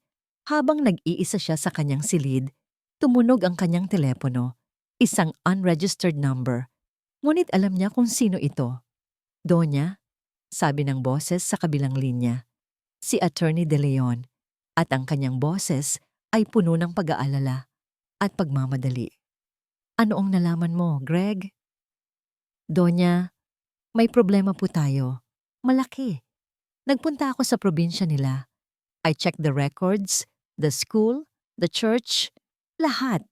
A: habang nag-iisa siya sa kanyang silid, tumunog ang kanyang telepono. Isang unregistered number. Ngunit alam niya kung sino ito. Doña, sabi ng boses sa kabilang linya. Si Attorney De Leon. At ang kanyang boses ay puno ng pag-aalala at pagmamadali. Ano ang nalaman mo, Greg? Doña, may problema po tayo. Malaki. Nagpunta ako sa probinsya nila. I checked the records, the school, the church, lahat.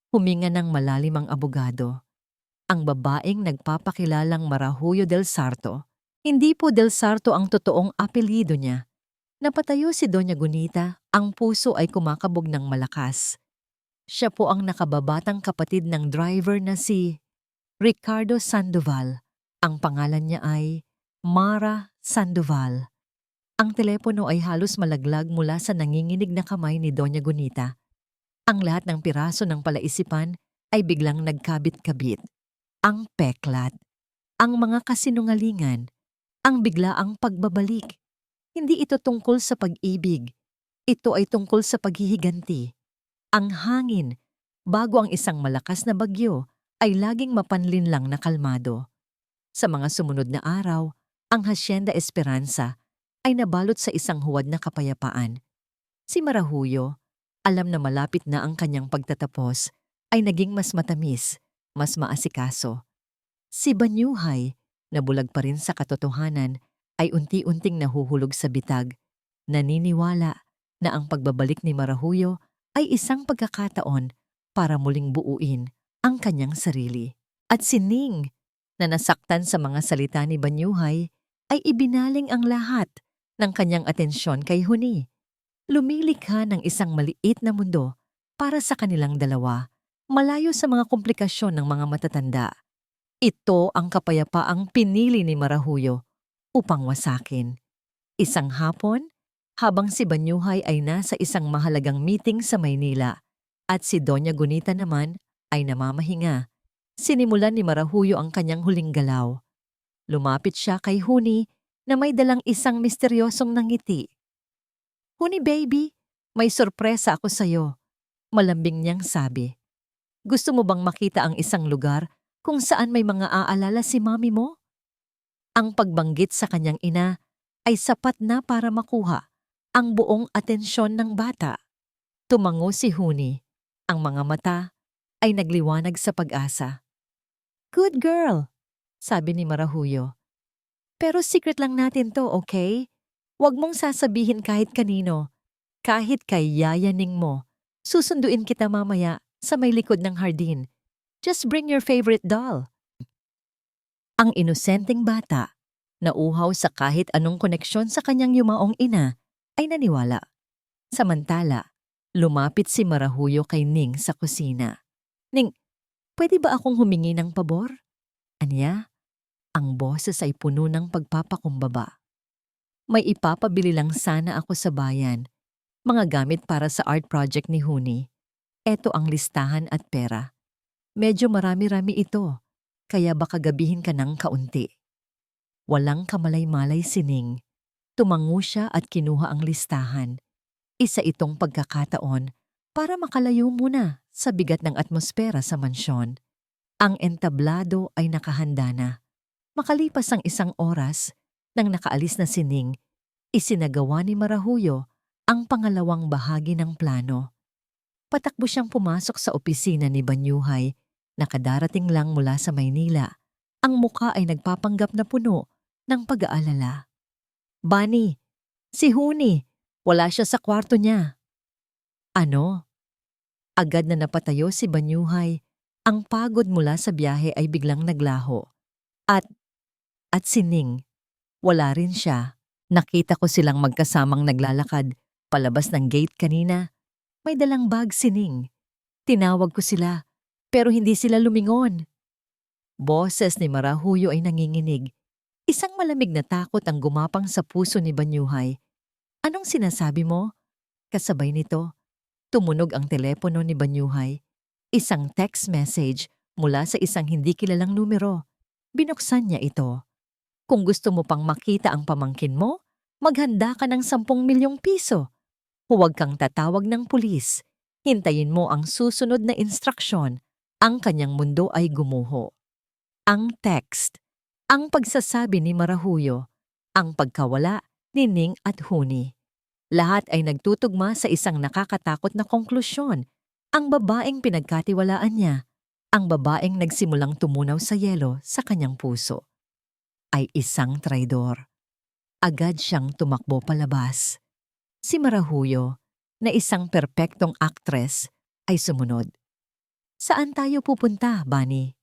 A: Huminga ng malalim ang abogado. Ang babaeng nagpapakilalang Marahuyo del Sarto. Hindi po del Sarto ang totoong apelyido niya. Napatayo si Doña Gunita, ang puso ay kumakabog ng malakas. Siya po ang nakababatang kapatid ng driver na si Ricardo Sandoval. Ang pangalan niya ay Mara Sandoval. Ang telepono ay halos malaglag mula sa nanginginig na kamay ni Doña Gunita. Ang lahat ng piraso ng palaisipan ay biglang nagkabit-kabit. Ang peklat, ang mga kasinungalingan, ang biglaang pagbabalik. Hindi ito tungkol sa pag-ibig. Ito ay tungkol sa paghihiganti. Ang hangin, bago ang isang malakas na bagyo, ay laging mapanlin lang na kalmado. Sa mga sumunod na araw, ang Hacienda Esperanza ay nabalot sa isang huwad na kapayapaan. Si Marahuyo, alam na malapit na ang kanyang pagtatapos, ay naging mas matamis, mas maasikaso. Si Banyuhay, na bulag pa rin sa katotohanan, ay unti-unting nahuhulog sa bitag, naniniwala na ang pagbabalik ni Marahuyo ay isang pagkakataon para muling buuin ang kanyang sarili. At si Ning, na nasaktan sa mga salita ni Banyuhay, ay ibinaling ang lahat ng kanyang atensyon kay Huni. Lumilikha ng isang maliit na mundo para sa kanilang dalawa, malayo sa mga komplikasyon ng mga matatanda. Ito ang kapayapaang pinili ni Marahuyo upang wasakin. Isang hapon, habang si Banyuhay ay nasa isang mahalagang meeting sa Maynila at si Doña Gunita naman ay namamahinga, sinimulan ni Marahuyo ang kanyang huling galaw. Lumapit siya kay Huni na may dalang isang misteryosong nangiti. Huni baby, may sorpresa ako sa'yo, malambing niyang sabi. Gusto mo bang makita ang isang lugar kung saan may mga aalala si mami mo? Ang pagbanggit sa kanyang ina ay sapat na para makuha ang buong atensyon ng bata. Tumango si Huni. Ang mga mata ay nagliwanag sa pag-asa. Good girl, sabi ni Marahuyo. Pero secret lang natin to, okay? Huwag mong sasabihin kahit kanino. Kahit kay yayaning mo. Susunduin kita mamaya sa may likod ng hardin. Just bring your favorite doll. Ang inosenteng bata, nauhaw sa kahit anong koneksyon sa kanyang yumaong ina, ay naniwala. Samantala, lumapit si Marahuyo kay Ning sa kusina. Ning, pwede ba akong humingi ng pabor? Anya? Ang boses ay puno ng pagpapakumbaba. May ipapabili lang sana ako sa bayan. Mga gamit para sa art project ni Huni. Eto ang listahan at pera. Medyo marami-rami ito, kaya baka gabihin ka ng kaunti. Walang kamalay-malay si Ning. Tumango siya at kinuha ang listahan. Isa itong pagkakataon para makalayo muna sa bigat ng atmosfera sa mansyon. Ang entablado ay nakahanda na. Makalipas ang isang oras, nang nakaalis na si Ning, isinagawa ni Marahuyo ang pangalawang bahagi ng plano. Patakbo siyang pumasok sa opisina ni Banyuhay, nakadarating lang mula sa Maynila, Ang muka ay nagpapanggap na puno ng pag-aalala. Bunny, si Huni, wala siya sa kwarto niya. Ano? Agad na napatayo si Banyuhay. Ang pagod mula sa biyahe ay biglang naglaho. At si Ning, wala rin siya. Nakita ko silang magkasamang naglalakad palabas ng gate kanina. May dalang bag si Ning. Tinawag ko sila, pero hindi sila lumingon. Boses ni Marahuyo ay nanginginig. Isang malamig na takot ang gumapang sa puso ni Banyuhay. Anong sinasabi mo? Kasabay nito, tumunog ang telepono ni Banyuhay. Isang text message mula sa isang hindi kilalang numero. Binuksan niya ito. Kung gusto mo pang makita ang pamangkin mo, maghanda ka ng 10 milyong piso. Huwag kang tatawag ng pulis. Hintayin mo ang susunod na instruksyon. Ang kanyang mundo ay gumuho. Ang text, ang pagsasabi ni Marahuyo, ang pagkawala ni Ning at Huni. Lahat ay nagtutugma sa isang nakakatakot na konklusyon. Ang babaeng pinagkatiwalaan niya, ang babaeng nagsimulang tumunaw sa yelo sa kanyang puso, ay isang traidor. Agad siyang tumakbo palabas. Si Marahuyo, na isang perpektong aktres, ay sumunod. Saan tayo pupunta, Bunny?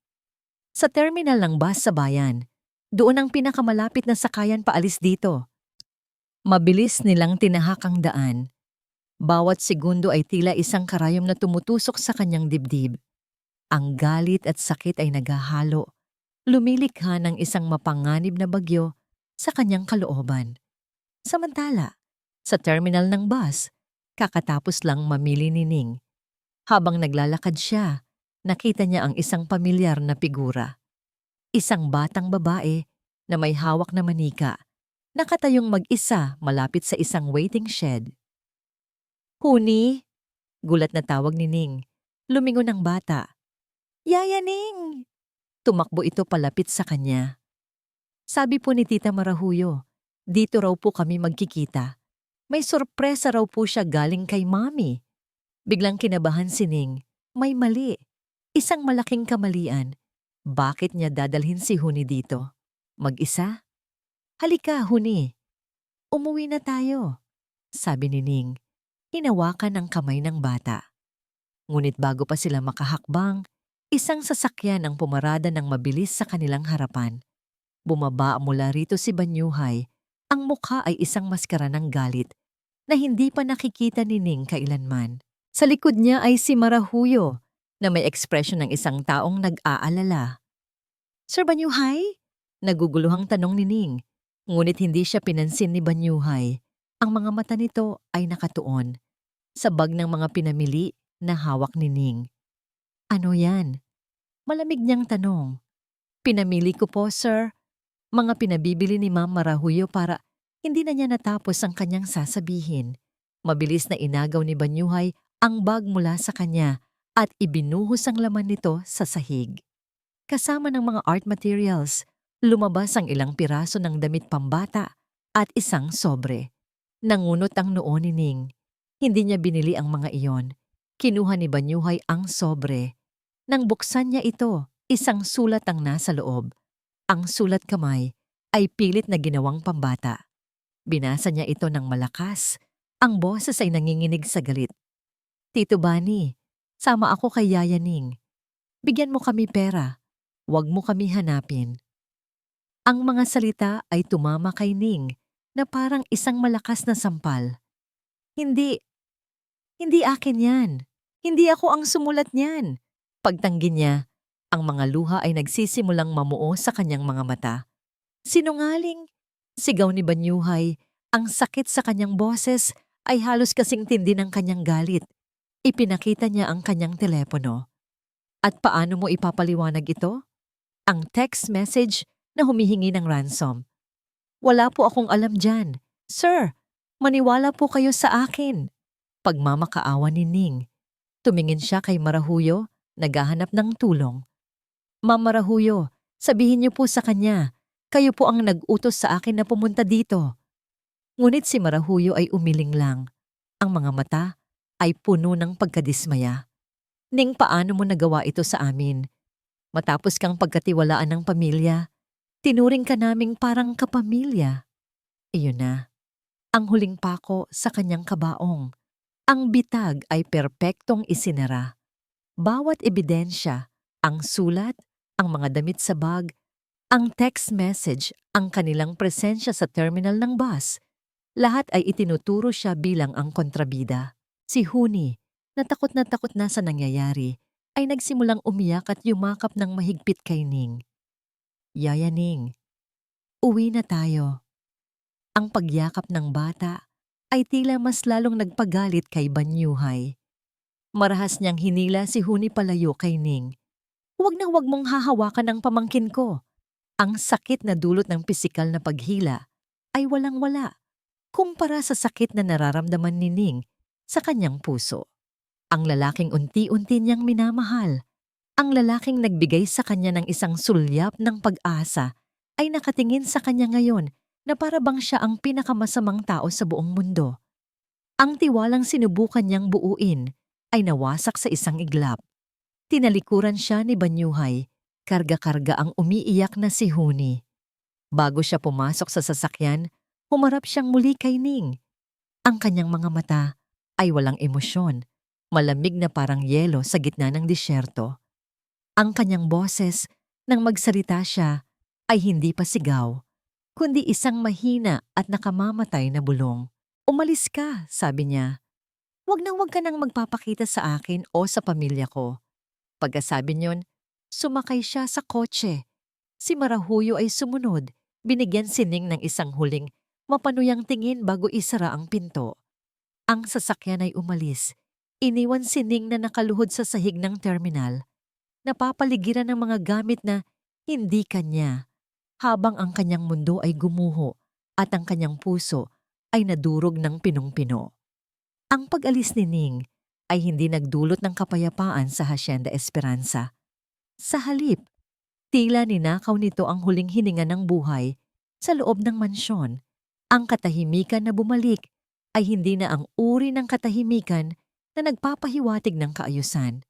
A: Sa terminal ng bus sa bayan. Doon ang pinakamalapit na sakayan paalis dito. Mabilis nilang tinahak ang daan. Bawat segundo ay tila isang karayom na tumutusok sa kanyang dibdib. Ang galit at sakit ay naghahalo. Lumilikha ng isang mapanganib na bagyo sa kanyang kalooban. Samantala, sa terminal ng bus, kakatapos lang mamili ni Ning. Habang naglalakad siya, nakita niya ang isang pamilyar na figura. Isang batang babae na may hawak na manika, nakatayong mag-isa malapit sa isang waiting shed. Huni? Gulat na tawag ni Ning. Lumingon ang bata. Yaya Ning! Tumakbo ito palapit sa kanya. Sabi po ni Tita Marahuyo, dito raw po kami magkikita. May sorpresa raw po siya galing kay Mami. Biglang kinabahan si Ning. May mali. Isang malaking kamalian. Bakit niya dadalhin si Huni dito? Mag-isa? Halika, Huni. Umuwi na tayo, sabi ni Ning. Hinawakan ang kamay ng bata. Ngunit bago pa sila makahakbang, isang sasakyan ang pumarada ng mabilis sa kanilang harapan. Bumaba mula rito si Banyuhay. Ang mukha ay isang maskara ng galit na hindi pa nakikita ni Ning kailanman. Sa likod niya ay si Marahuyo na may ekspresyon ng isang taong nag-aalala. Sir Banyuhay? Naguguluhang tanong ni Ning. Ngunit hindi siya pinansin ni Banyuhay. Ang mga mata nito ay nakatuon sa bag ng mga pinamili na hawak ni Ning. Ano yan? Malamig niyang tanong. Pinamili ko po, sir. Mga pinabibili ni Ma'am Marahuyo para hindi na niya natapos ang kanyang sasabihin. Mabilis na inagaw ni Banyuhay ang bag mula sa kanya at ibinuhos ang laman nito sa sahig. Kasama ng mga art materials, lumabas ang ilang piraso ng damit pambata at isang sobre. Nangunot ang noo ni Ning. Hindi niya binili ang mga iyon. Kinuha ni Banyuhay ang sobre. Nang buksan niya ito, isang sulat ang nasa loob. Ang sulat kamay ay pilit na ginawang pambata. Binasa niya ito ng malakas. Ang boses ay nanginginig sa galit. Tito Bunny, sama ako kay Yaya Ning. Bigyan mo kami pera. Huwag mo kami hanapin. Ang mga salita ay tumama kay Ning na parang isang malakas na sampal. Hindi akin yan. Hindi ako ang sumulat niyan. Pagtanggi niya, ang mga luha ay nagsisimulang mamuo sa kanyang mga mata. Sinungaling! Sigaw ni Banyuhay. Ang sakit sa kanyang boses ay halos kasing tindi ng kanyang galit. Ipinakita niya ang kanyang telepono. At paano mo ipapaliwanag ito? Ang text message na humihingi ng ransom. Wala po akong alam dyan. Sir, maniwala po kayo sa akin. Pagmamakaawa ni Ning. Tumingin siya kay Marahuyo, naghahanap ng tulong. Ma'am Marahuyo, sabihin niyo po sa kanya, kayo po ang nag-utos sa akin na pumunta dito. Ngunit si Marahuyo ay umiling lang. Ang mga mata ay puno ng pagkadismaya. Ning, paano mo nagawa ito sa amin? Matapos kang pagkatiwalaan ng pamilya, tinuring ka naming parang kapamilya. Iyon na, ang huling pako sa kanyang kabaong. Ang bitag ay perpektong isinara. Bawat ebidensya, ang sulat, ang mga damit sa bag, ang text message, ang kanilang presensya sa terminal ng bus, lahat ay itinuturo siya bilang ang kontrabida. Si Huni, na takot na sa nangyayari, ay nagsimulang umiyak at yumakap ng mahigpit kay Ning. Yaya Ning, uwi na tayo. Ang pagyakap ng bata ay tila mas lalong nagpagalit kay Banyuhay. Marahas niyang hinila si Huni palayo kay Ning. Huwag na huwag mong hahawakan ang pamangkin ko. Ang sakit na dulot ng pisikal na paghila ay walang-wala kumpara sa sakit na nararamdaman ni Ning sa kanyang puso. Ang lalaking unti-unti niyang minamahal, ang lalaking nagbigay sa kanya ng isang sulyap ng pag-asa ay nakatingin sa kanya ngayon na para bang siya ang pinakamasamang tao sa buong mundo. Ang tiwalang sinubukan niyang buuin ay nawasak sa isang iglap. Tinalikuran siya ni Banyuhay, karga-karga ang umiiyak na si Huni. Bago siya pumasok sa sasakyan, humarap siyang muli kay Ning. Ang kanyang mga mata ay walang emosyon, malamig na parang yelo sa gitna ng disyerto. Ang kanyang boses, nang magsalita siya, ay hindi pa sigaw, kundi isang mahina at nakamamatay na bulong. Umalis ka, sabi niya. Huwag ka nang magpapakita sa akin o sa pamilya ko. Pagkasabi niyon, sumakay siya sa kotse. Si Marahuyo ay sumunod, binigyan si Ning ng isang huling mapanuyang tingin bago isara ang pinto. Ang sasakyan ay umalis. Iniwan si Ning na nakaluhod sa sahig ng terminal. Napapaligiran ng mga gamit na hindi kanya, habang ang kanyang mundo ay gumuho at ang kanyang puso ay nadurog ng pinung-pino. Ang pag-alis ni Ning ay hindi nagdulot ng kapayapaan sa Hacienda Esperanza. Sa halip, tila ninakaw nito ang huling hininga ng buhay sa loob ng mansyon. Ang katahimikan na bumalik ay hindi na ang uri ng katahimikan na nagpapahiwatig ng kaayusan.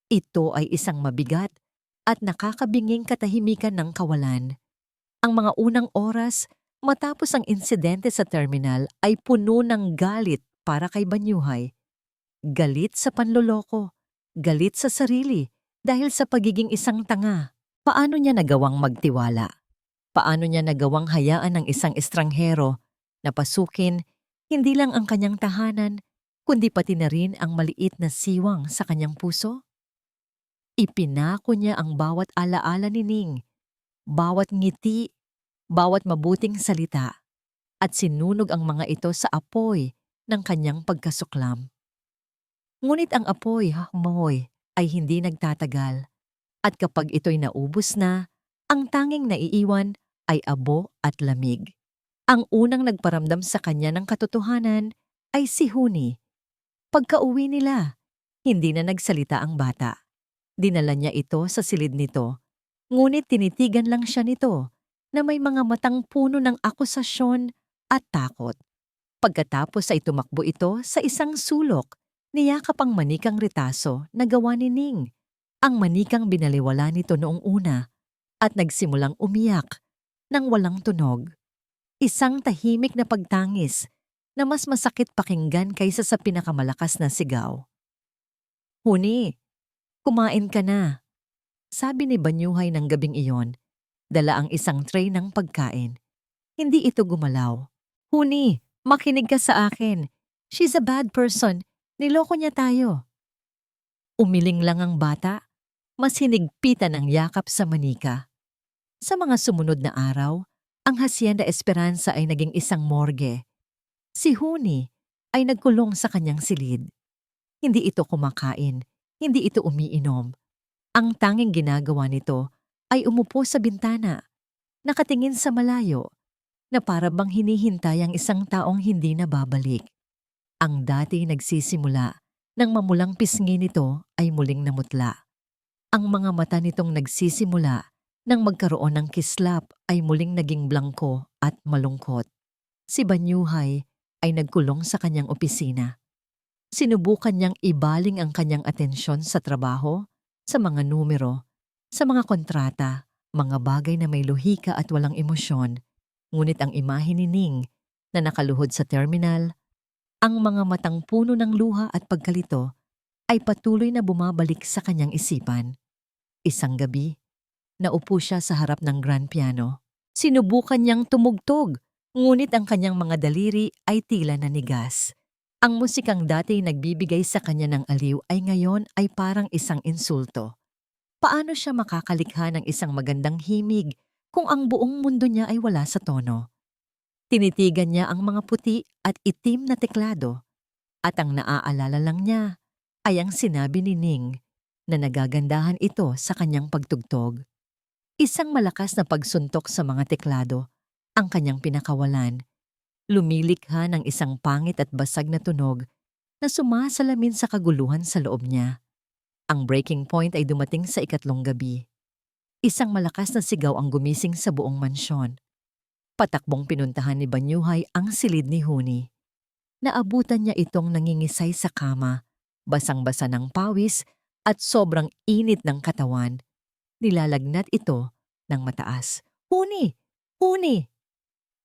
A: Ito ay isang mabigat at nakakabinging katahimikan ng kawalan. Ang mga unang oras matapos ang insidente sa terminal ay puno ng galit para kay Banyuhay. Galit sa panloloko, galit sa sarili dahil sa pagiging isang tanga. Paano niya nagawang magtiwala? Paano niya nagawang hayaan ng isang estranghero na pasukin hindi lang ang kanyang tahanan, kundi pati na rin ang maliit na siwang sa kanyang puso? Ipinako niya ang bawat alaala ni Ning, bawat ngiti, bawat mabuting salita, at sinunog ang mga ito sa apoy ng kanyang pagkasuklam. Ngunit ang apoy, Moy, ay hindi nagtatagal. At kapag ito'y naubos na, ang tanging naiiwan ay abo at lamig. Ang unang nagparamdam sa kanya ng katotohanan ay si Huni. Pagka-uwi nila, hindi na nagsalita ang bata. Dinala niya ito sa silid nito, ngunit tinitigan lang siya nito na may mga matang puno ng akusasyon at takot. Pagkatapos ay tumakbo ito sa isang sulok, niyakap ang manikang retaso na gawa ni Ning. Ang manikang binaliwala nito noong una at nagsimulang umiyak nang walang tunog. Isang tahimik na pagtangis na mas masakit pakinggan kaysa sa pinakamalakas na sigaw. Huni, kumain ka na, sabi ni Banyuhay ng gabing iyon. Dala ang isang tray ng pagkain. Hindi ito gumalaw. Huni, makinig ka sa akin. She's a bad person. Niloko niya tayo. Umiling lang ang bata. Mas hinigpitan ang yakap sa manika. Sa mga sumunod na araw, ang Hacienda Esperanza ay naging isang morgue. Si Huni ay nagkulong sa kanyang silid. Hindi ito kumakain, hindi ito umiinom. Ang tanging ginagawa nito ay umupo sa bintana, nakatingin sa malayo, na para bang hinihintay ang isang taong hindi na babalik. Ang dati nagsisimula nang mamulang pisngi nito ay muling namutla. Ang mga mata nitong nagsisimula nang magkaroon ng kislap ay muling naging blangko at malungkot. Si Banyuhay ay nagkulong sa kanyang opisina. Sinubukan niyang ibaling ang kanyang atensyon sa trabaho, sa mga numero, Sa mga kontrata, mga bagay na may lohika at walang emosyon, ngunit ang imahe ni Ning na nakaluhod sa terminal, ang mga matang puno ng luha at pagkalito ay patuloy na bumabalik sa kanyang isipan. Isang gabi, naupo siya sa harap ng grand piano. Sinubukan niyang tumugtog, ngunit ang kanyang mga daliri ay tila nanigas. Ang musikang dati nagbibigay sa kanya ng aliw ay ngayon ay parang isang insulto. Paano siya makakalikha ng isang magandang himig kung ang buong mundo niya ay wala sa tono? Tinitigan niya ang mga puti at itim na teklado at ang naaalala lang niya ay ang sinabi ni Ning na nagagandahan ito sa kanyang pagtugtog. Isang malakas na pagsuntok sa mga teklado ang kanyang pinakawalan. Lumilikha ng isang pangit at basag na tunog na sumasalamin sa kaguluhan sa loob niya. Ang breaking point ay dumating sa ikatlong gabi. Isang malakas na sigaw ang gumising sa buong mansyon. Patakbong pinuntahan ni Banyuhay ang silid ni Huni. Naabutan niya itong nangingisay sa kama, basang-basa ng pawis at sobrang init ng katawan. Nilalagnat ito ng mataas. Huni! Huni!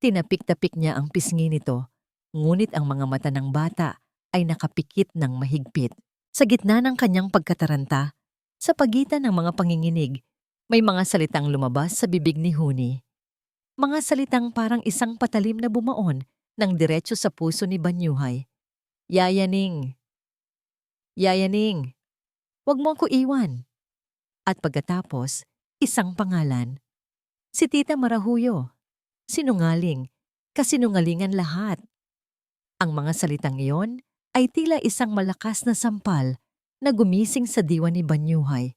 A: Tinapik-tapik niya ang pisngi nito, ngunit ang mga mata ng bata ay nakapikit ng mahigpit. Sa gitna ng kanyang pagkataranta, sa pagitan ng mga panginginig, may mga salitang lumabas sa bibig ni Huni. Mga salitang parang isang patalim na bumaon ng diretso sa puso ni Banyuhay. Yayaning! Yayaning! Huwag mo ako iwan! At pagkatapos, isang pangalan. Si Tita Marahuyo. Sinungaling. Kasinungalingan lahat. Ang mga salitang iyon ay tila isang malakas na sampal na gumising sa diwa ni Banyuhay.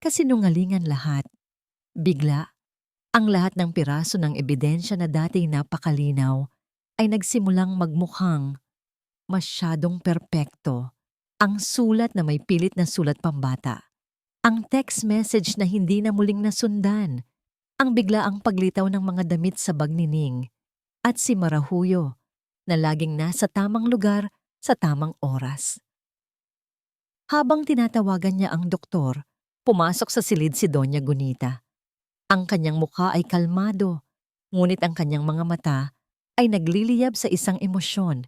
A: Kasinungalingan lahat. Bigla, ang lahat ng piraso ng ebidensya na dati napakalinaw ay nagsimulang magmukhang masyadong perpekto. Ang sulat na may pilit na sulat pambata. Ang text message na hindi na muling nasundan. Ang biglaang paglitaw ng mga damit sa bag ni Ning. At si Marahuyo na laging nasa tamang lugar sa tamang oras. Habang tinatawagan niya ang doktor, pumasok sa silid si Doña Gunita. Ang kanyang mukha ay kalmado, ngunit ang kanyang mga mata ay nagliliyab sa isang emosyon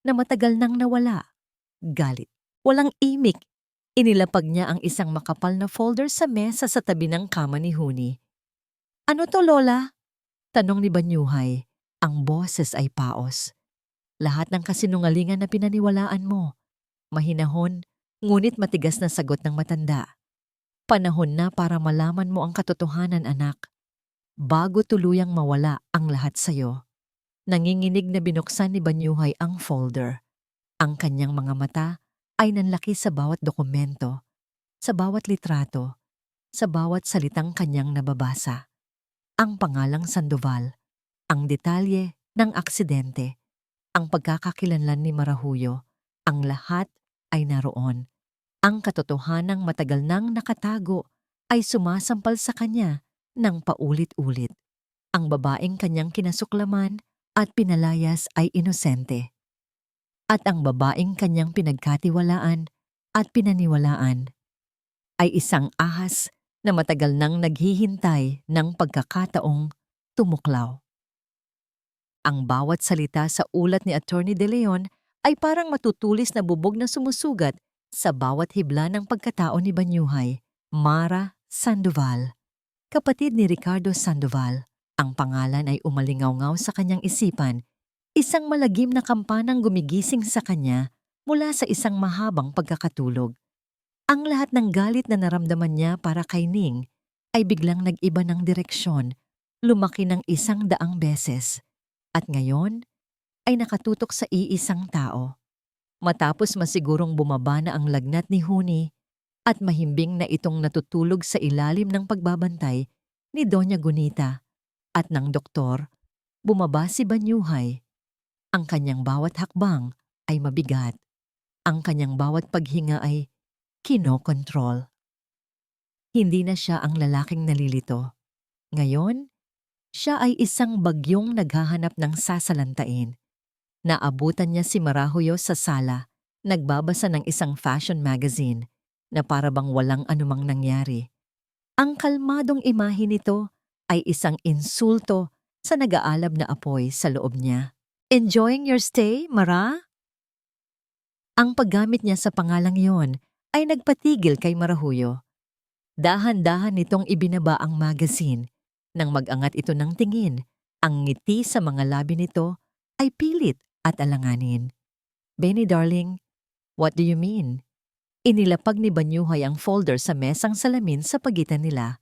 A: na matagal nang nawala. Galit. Walang imik. Inilapag niya ang isang makapal na folder sa mesa sa tabi ng kama ni Huni. Ano to, Lola? Tanong ni Banyuhay. Ang boses ay paos. Lahat ng kasinungalingan na pinaniwalaan mo. Mahinahon, ngunit matigas na sagot ng matanda. Panahon na para malaman mo ang katotohanan, anak. Bago tuluyang mawala ang lahat sayo. Nanginginig na binuksan ni Banyuhay ang folder. Ang kanyang mga mata ay nanlaki sa bawat dokumento, sa bawat litrato, sa bawat salitang kanyang nababasa. Ang pangalang Sandoval, ang detalye ng aksidente, ang pagkakakilanlan ni Marahuyo, ang lahat ay naroon. Ang katotohanang matagal nang nakatago ay sumasampal sa kanya ng paulit-ulit. Ang babaeng kanyang kinasuklaman at pinalayas ay inosente. At ang babaeng kanyang pinagkatiwalaan at pinaniwalaan ay isang ahas na matagal nang naghihintay ng pagkakataong tumuklaw. Ang bawat salita sa ulat ni Attorney De Leon ay parang matutulis na bubog na sumusugat sa bawat hibla ng pagkatao ni Banyuhay. Mara Sandoval, kapatid ni Ricardo Sandoval. Ang pangalan ay umalingaw-ngaw sa kanyang isipan, isang malagim na kampanang gumigising sa kanya mula sa isang mahabang pagkakatulog. Ang lahat ng galit na naramdaman niya para kay Ning ay biglang nag-iba ng direksyon, lumaki ng 100 beses, at ngayon ay nakatutok sa iisang tao. Matapos masigurong bumaba na ang lagnat ni Huni at mahimbing na itong natutulog sa ilalim ng pagbabantay ni Doña Gunita at ng doktor, bumaba si Banyuhay. Ang kanyang bawat hakbang ay mabigat. Ang kanyang bawat paghinga ay kinokontrol. Hindi na siya ang lalaking nalilito. Ngayon, siya ay isang bagyong naghahanap ng sasalantain. Naabutan niya si Marahuyo sa sala, nagbabasa ng isang fashion magazine na para bang walang anumang nangyari. Ang kalmadong imahe nito ay isang insulto sa nag-aalab na apoy sa loob niya. Enjoying your stay, Mara? Ang paggamit niya sa pangalang yon ay nagpatigil kay Marahuyo. Dahan-dahan nitong ibinaba ang magazine. Nang mag-angat ito ng tingin, ang ngiti sa mga labi nito ay pilit at alanganin. Benny darling, what do you mean? Inilapag ni Banyuhay ang folder sa mesang salamin sa pagitan nila.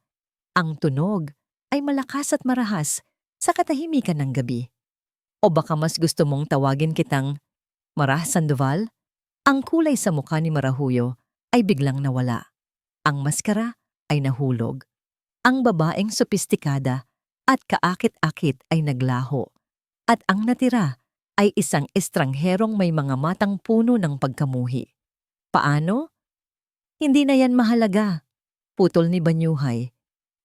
A: Ang tunog ay malakas at marahas sa katahimikan ng gabi. O baka mas gusto mong tawagin kitang Marah Sandoval? Ang kulay sa mukha ni Marahuyo ay biglang nawala. Ang maskara ay nahulog. Ang babaeng sopistikada at kaakit-akit ay naglaho. At ang natira ay isang estrangherong may mga matang puno ng pagkamuhi. Paano? Hindi na yan mahalaga. Putol ni Banyuhay.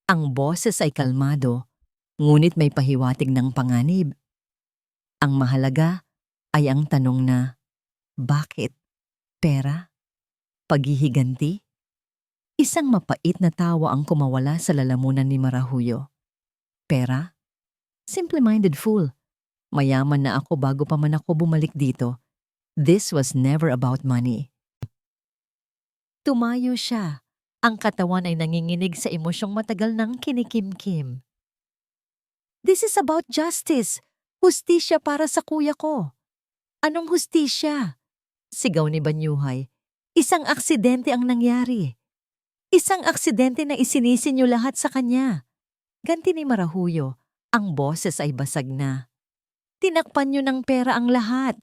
A: Ang boses ay kalmado, ngunit may pahiwatig ng panganib. Ang mahalaga ay ang tanong na, bakit? Pera? Paghihiganti? Isang mapait na tawa ang kumawala sa lalamunan ni Marahuyo. Pera? Simple-minded fool. Mayaman na ako bago pa man ako bumalik dito. This was never about money. Tumayo siya. Ang katawan ay nanginginig sa emosyong matagal ng kinikimkim. This is about justice. Hustisya para sa kuya ko. Anong hustisya? Sigaw ni Banyuhay. Isang aksidente ang nangyari. Isang aksidente na isinisi niyo lahat sa kanya. Ganti ni Marahuyo, ang boses ay basag na. Tinakpan niyo ng pera ang lahat.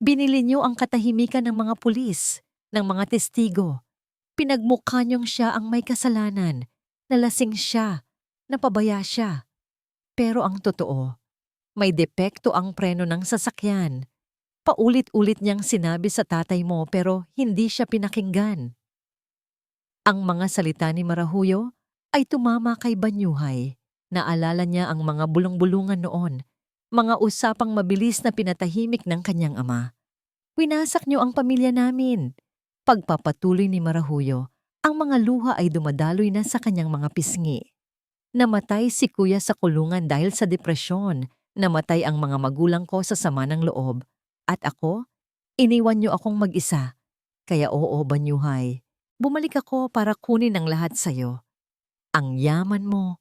A: Binili niyo ang katahimikan ng mga pulis, ng mga testigo. Pinagmukha niyong siya ang may kasalanan, nalasing siya, napabaya siya. Pero ang totoo, may depekto ang preno ng sasakyan. Paulit-ulit niyang sinabi sa tatay mo pero hindi siya pinakinggan. Ang mga salita ni Marahuyo ay tumama kay Banyuhay. Naalala niya ang mga bulong-bulungan noon, mga usapang mabilis na pinatahimik ng kanyang ama. Winasak niyo ang pamilya namin. Pagpapatuloy ni Marahuyo, ang mga luha ay dumadaloy na sa kanyang mga pisngi. Namatay si kuya sa kulungan dahil sa depresyon. Namatay ang mga magulang ko sa sama ng loob. At ako, iniwan niyo akong mag-isa. Kaya oo, Banyuhay, bumalik ako para kunin ang lahat sa'yo. Ang yaman mo,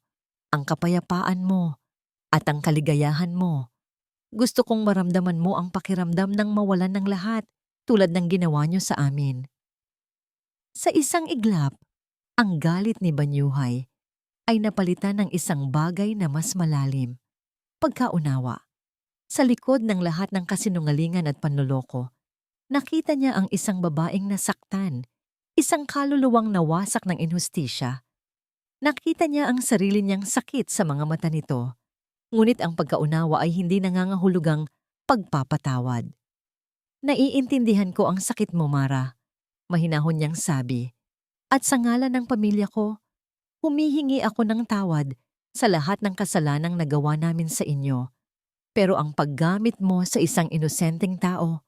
A: ang kapayapaan mo, at ang kaligayahan mo. Gusto kong maramdaman mo ang pakiramdam ng mawalan ng lahat tulad ng ginawa niyo sa amin. Sa isang iglap, ang galit ni Banyuhay ay napalitan ng isang bagay na mas malalim. Pagkaunawa. Sa likod ng lahat ng kasinungalingan at panloloko, nakita niya ang isang babaeng nasaktan, isang kaluluwang nawasak ng inhustisya. Nakita niya ang sarili niyang sakit sa mga mata nito, ngunit ang pagkaunawa ay hindi nangangahulugang pagpapatawad. Naiintindihan ko ang sakit mo, Mara, mahinahon niyang sabi. At sa ngalan ng pamilya ko, humihingi ako ng tawad sa lahat ng kasalanang nagawa namin sa inyo. Pero ang paggamit mo sa isang inosenteng tao,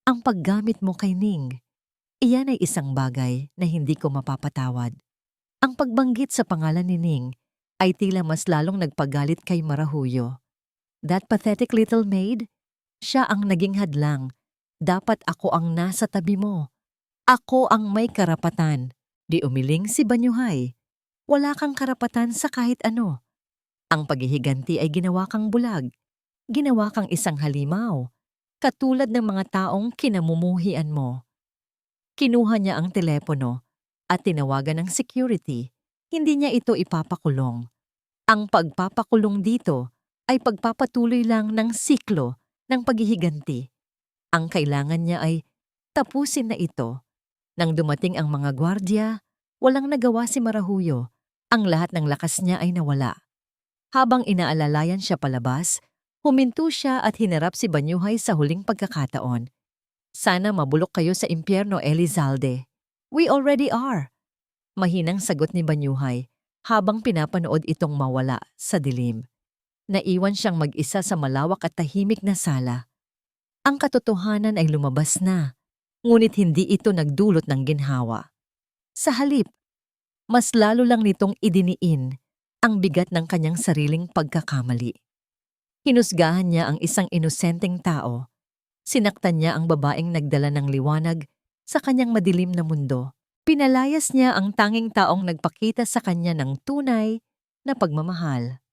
A: ang paggamit mo kay Ning, iyan ay isang bagay na hindi ko mapapatawad. Ang pagbanggit sa pangalan ni Ning ay tila mas lalong nagpagalit kay Marahuyo. That pathetic little maid, siya ang naging hadlang. Dapat ako ang nasa tabi mo. Ako ang may karapatan. Di umiling si Banyuhay. Wala kang karapatan sa kahit ano. Ang paghihiganti ay ginawa kang bulag. Ginawa kang isang halimaw, katulad ng mga taong kinamumuhian mo. Kinuha niya ang telepono at tinawagan ng security. Hindi niya ito ipapakulong. Ang pagpapakulong dito ay pagpapatuloy lang ng siklo ng paghihiganti. Ang kailangan niya ay tapusin na ito. Nang dumating ang mga gwardya, walang nagawa si Marahuyo. Ang lahat ng lakas niya ay nawala. Habang inaalalayan siya palabas, huminto siya at hinarap si Banyuhay sa huling pagkakataon. Sana mabulok kayo sa impyerno, Elizalde. We already are. Mahinang sagot ni Banyuhay habang pinapanood itong mawala sa dilim. Naiwan siyang mag-isa sa malawak at tahimik na sala. Ang katotohanan ay lumabas na, ngunit hindi ito nagdulot ng ginhawa. Sa halip, mas lalo lang nitong idiniin ang bigat ng kanyang sariling pagkakamali. Hinusgahan niya ang isang inosenteng tao. Sinaktan niya ang babaeng nagdala ng liwanag sa kanyang madilim na mundo. Pinalayas niya ang tanging taong nagpakita sa kanya ng tunay na pagmamahal.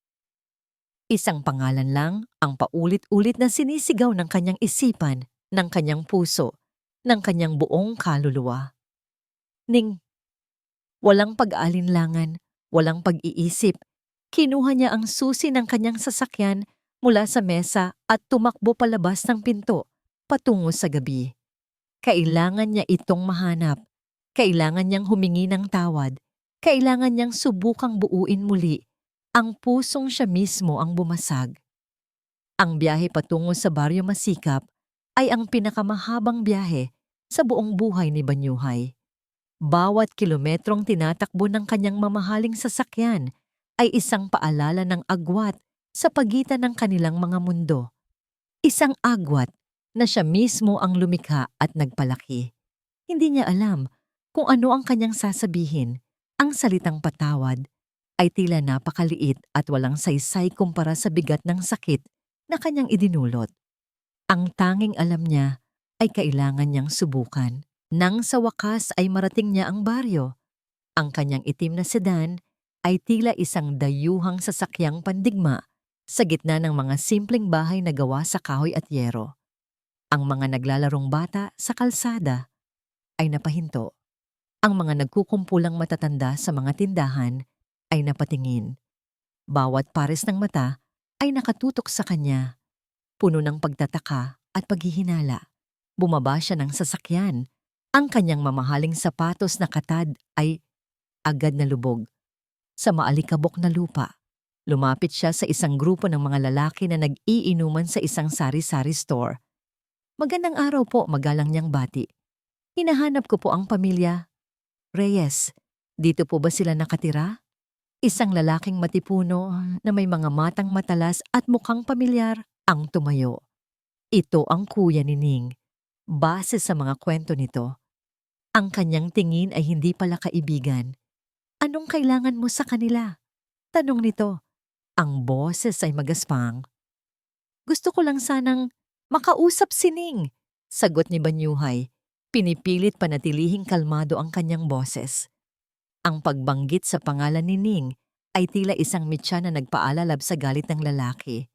A: Isang pangalan lang ang paulit-ulit na sinisigaw ng kanyang isipan, ng kanyang puso, ng kanyang buong kaluluwa. Ning, walang pag-aalinlangan, walang pag-iisip, kinuha niya ang susi ng kanyang sasakyan mula sa mesa at tumakbo palabas ng pinto, patungo sa gabi. Kailangan niya itong mahanap. Kailangan niyang humingi ng tawad. Kailangan niyang subukang buuin muli ang pusong siya mismo ang bumasag. Ang biyahe patungo sa baryo masikap ay ang pinakamahabang biyahe sa buong buhay ni Banyuhay. Bawat kilometrong tinatakbo ng kanyang mamahaling sasakyan ay isang paalala ng agwat sa pagitan ng kanilang mga mundo. Isang agwat na siya mismo ang lumikha at nagpalaki. Hindi niya alam kung ano ang kanyang sasabihin. Ang salitang patawad ay tila napakaliit at walang saysay kumpara sa bigat ng sakit na kanyang idinulot. Ang tanging alam niya ay kailangan niyang subukan. Nang sa wakas ay marating niya ang baryo, ang kanyang itim na sedan ay tila isang dayuhang sasakyang pandigma sa gitna ng mga simpleng bahay na gawa sa kahoy at yero. Ang mga naglalarong bata sa kalsada ay napahinto. Ang mga nagkukumpulang matatanda sa mga tindahan ay napatingin. Bawat pares ng mata ay nakatutok sa kanya. Puno ng pagtataka at paghihinala. Bumaba siya ng sasakyan. Ang kanyang mamahaling sapatos na katad ay agad na lubog. Sa maalikabok na lupa, lumapit siya sa isang grupo ng mga lalaki na nag-iinuman sa isang sari-sari store. "Magandang araw po," magalang niyang bati. "Hinahanap ko po ang pamilya Reyes. Dito po ba sila nakatira?" Isang lalaking matipuno na may mga matang matalas at mukhang pamilyar ang tumayo. Ito ang kuya ni Ning. Base sa mga kwento nito, ang kanyang tingin ay hindi pala kaibigan. "Anong kailangan mo sa kanila?" tanong nito. Ang boses ay magaspang. "Gusto ko lang sanang makausap si Ning," sagot ni Banyuhay. Pinipilit panatilihing kalmado ang kanyang boses. Ang pagbanggit sa pangalan ni Ning ay tila isang mitya na nagpaalalab sa galit ng lalaki.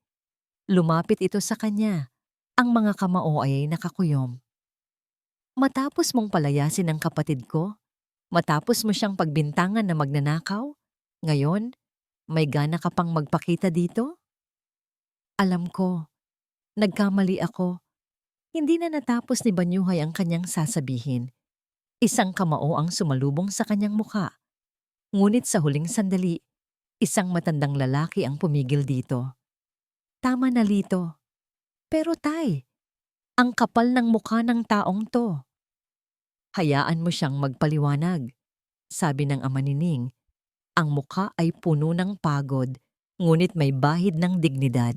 A: Lumapit ito sa kanya. Ang mga kamao ay nakakuyom. "Matapos mong palayasin ang kapatid ko, matapos mo siyang pagbintangan na magnanakaw, ngayon, may gana ka pang magpakita dito?" "Alam ko, nagkamali ako." Hindi na natapos ni Banyuhay ang kanyang sasabihin. Isang kamao ang sumalubong sa kanyang mukha. Ngunit sa huling sandali, isang matandang lalaki ang pumigil dito. "Tama na, Lito. Pero tay, ang kapal ng mukha ng taong to." "Hayaan mo siyang magpaliwanag," sabi ng ama ni Ning. Ang mukha ay puno ng pagod, ngunit may bahid ng dignidad.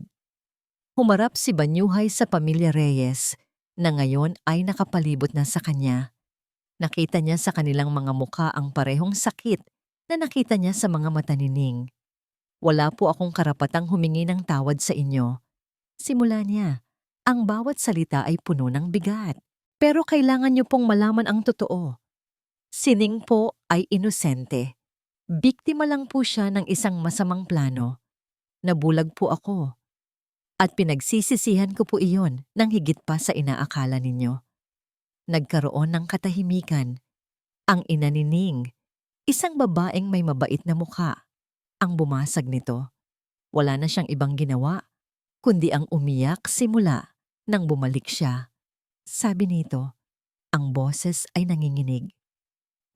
A: Humarap si Banyuhay sa pamilya Reyes, na ngayon ay nakapalibot na sa kanya. Nakita niya sa kanilang mga mukha ang parehong sakit na nakita niya sa mga mata ni Ning. "Wala po akong karapatang humingi ng tawad sa inyo." Simula niya, ang bawat salita ay puno ng bigat. "Pero kailangan niyo pong malaman ang totoo. Si Ning po ay inosente. Biktima lang po siya ng isang masamang plano. Nabulag po ako. At pinagsisisihan ko po iyon ng higit pa sa inaakala ninyo." Nagkaroon ng katahimikan. Ang ina ni Ning, isang babaeng may mabait na mukha, ang bumasag nito. Wala na siyang ibang ginawa, kundi ang umiyak simula nang bumalik siya. Sabi nito, ang boses ay nanginginig.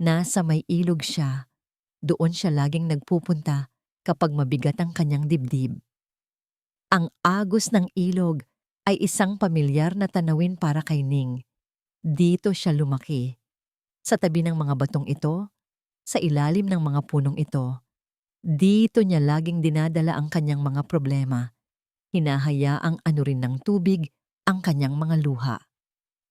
A: Nasa may ilog siya, doon siya laging nagpupunta kapag mabigat ang kanyang dibdib. Ang agos ng ilog ay isang pamilyar na tanawin para kay Ning. Dito siya lumaki. Sa tabi ng mga batong ito, sa ilalim ng mga punong ito, dito niya laging dinadala ang kanyang mga problema. Hinahayaang anurin ng tubig ang kanyang mga luha.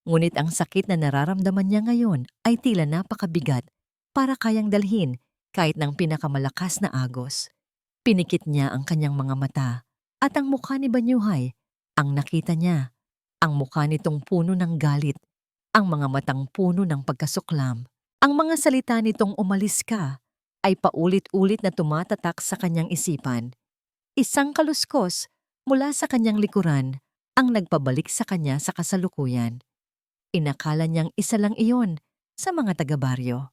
A: Ngunit ang sakit na nararamdaman niya ngayon ay tila napakabigat para kayang dalhin Kahit ng pinakamalakas na agos, pinikit niya ang kanyang mga mata at ang mukha ni Banyuhay, ang nakita niya, ang mukha nitong puno ng galit, ang mga matang puno ng pagkasuklam. Ang mga salita nitong umalis ka ay paulit-ulit na tumatatak sa kanyang isipan. Isang kaluskos mula sa kanyang likuran ang nagpabalik sa kanya sa kasalukuyan. Inakala niyang isa lang iyon sa mga taga-baryo.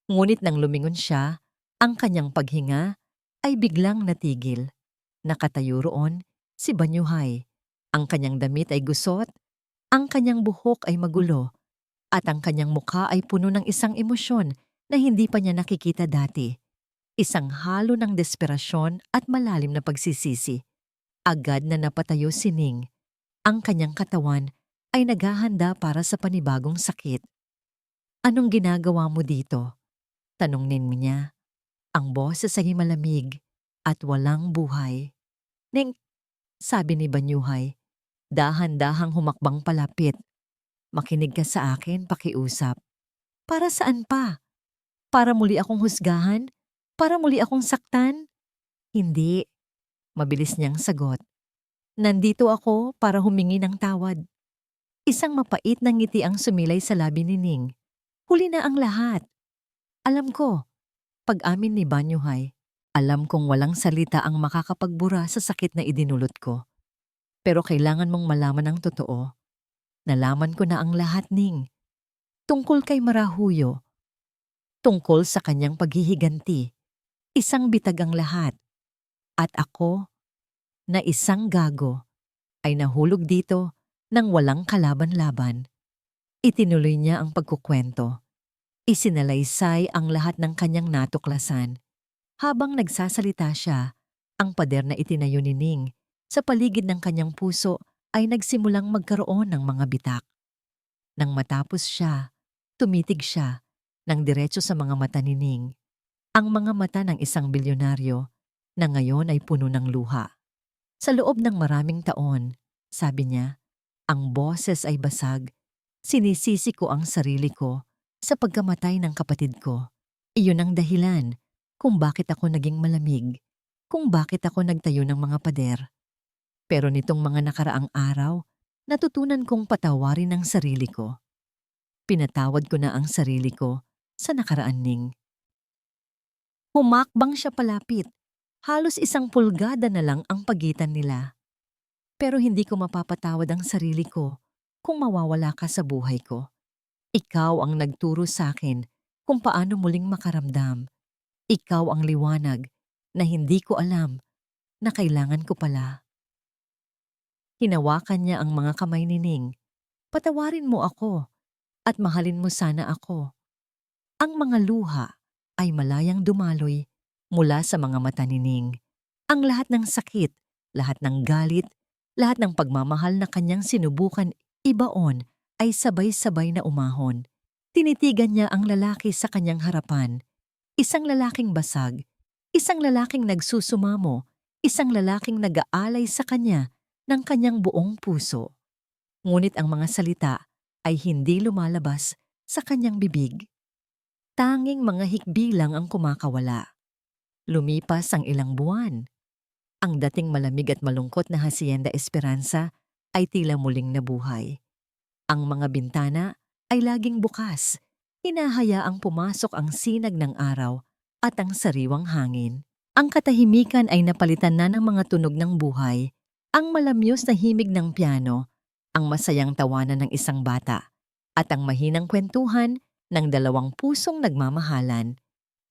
A: Ngunit nang lumingon siya, ang kanyang paghinga ay biglang natigil. Nakatayo roon si Banyuhay. Ang kanyang damit ay gusot, ang kanyang buhok ay magulo, at ang kanyang mukha ay puno ng isang emosyon na hindi pa niya nakikita dati. Isang halo ng desperasyon at malalim na pagsisisi. Agad na napatayo si Ning. Ang kanyang katawan ay naghahanda para sa panibagong sakit. "Anong ginagawa mo dito?" tanong niya. Ang boses ay malamig at walang buhay. "Ning," sabi ni Banyuhay, dahan-dahang humakbang palapit. "Makinig ka sa akin, pakiusap." "Para saan pa? Para muli akong husgahan? Para muli akong saktan?" "Hindi," mabilis niyang sagot. "Nandito ako para humingi ng tawad." Isang mapait na ngiti ang sumilay sa labi ni Ning. "Huli na ang lahat. Alam ko," pag-amin ni Banyuhay, "alam kong walang salita ang makakapagbura sa sakit na idinulot ko. Pero kailangan mong malaman ang totoo. Nalaman ko na ang lahat, Ning. Tungkol kay Marahuyo. Tungkol sa kanyang paghihiganti. Isang bitag ang lahat. At ako, na isang gago, ay nahulog dito nang walang kalaban-laban." Itinuloy niya ang pagkukwento. Isinalaysay ang lahat ng kanyang natuklasan. Habang nagsasalita siya, ang pader na itinayo ni Ning sa paligid ng kanyang puso ay nagsimulang magkaroon ng mga bitak. Nang matapos siya, tumitig siya ng diretso sa mga mata ni Ning. Ang mga mata ng isang bilyonaryo na ngayon ay puno ng luha. "Sa loob ng maraming taon," sabi niya, "ang boses ay basag. Sinisisi ko ang sarili ko sa pagkamatay ng kapatid ko. Iyon ang dahilan kung bakit ako naging malamig, kung bakit ako nagtayo ng mga pader. Pero nitong mga nakaraang araw, natutunan kong patawarin ang sarili ko. Pinatawad ko na ang sarili ko sa nakaraan, Ning." Humakbang siya palapit. Halos 1 pulgada na lang ang pagitan nila. "Pero hindi ko mapapatawad ang sarili ko kung mawawala ka sa buhay ko. Ikaw ang nagturo sa akin kung paano muling makaramdam. Ikaw ang liwanag na hindi ko alam na kailangan ko pala." Hinawakan niya ang mga kamay ni Ning. "Patawarin mo ako at mahalin mo sana ako." Ang mga luha ay malayang dumaloy mula sa mga mata ni Ning. Ang lahat ng sakit, lahat ng galit, lahat ng pagmamahal na kanyang sinubukan ibaon ay sabay-sabay na umahon. Tinitigan niya ang lalaki sa kanyang harapan. Isang lalaking basag, isang lalaking nagsusumamo, isang lalaking nag-aalay sa kanya ng kanyang buong puso. Ngunit ang mga salita ay hindi lumalabas sa kanyang bibig. Tanging mga hikbi lang ang kumakawala. Lumipas ang ilang buwan. Ang dating malamig at malungkot na Hacienda Esperanza ay tila muling nabuhay. Ang mga bintana ay laging bukas. Hinahayaang pumasok ang sinag ng araw at ang sariwang hangin. Ang katahimikan ay napalitan na ng mga tunog ng buhay. Ang malamyos na himig ng piano, ang masayang tawanan ng isang bata, at ang mahinang kwentuhan ng 2 pusong nagmamahalan.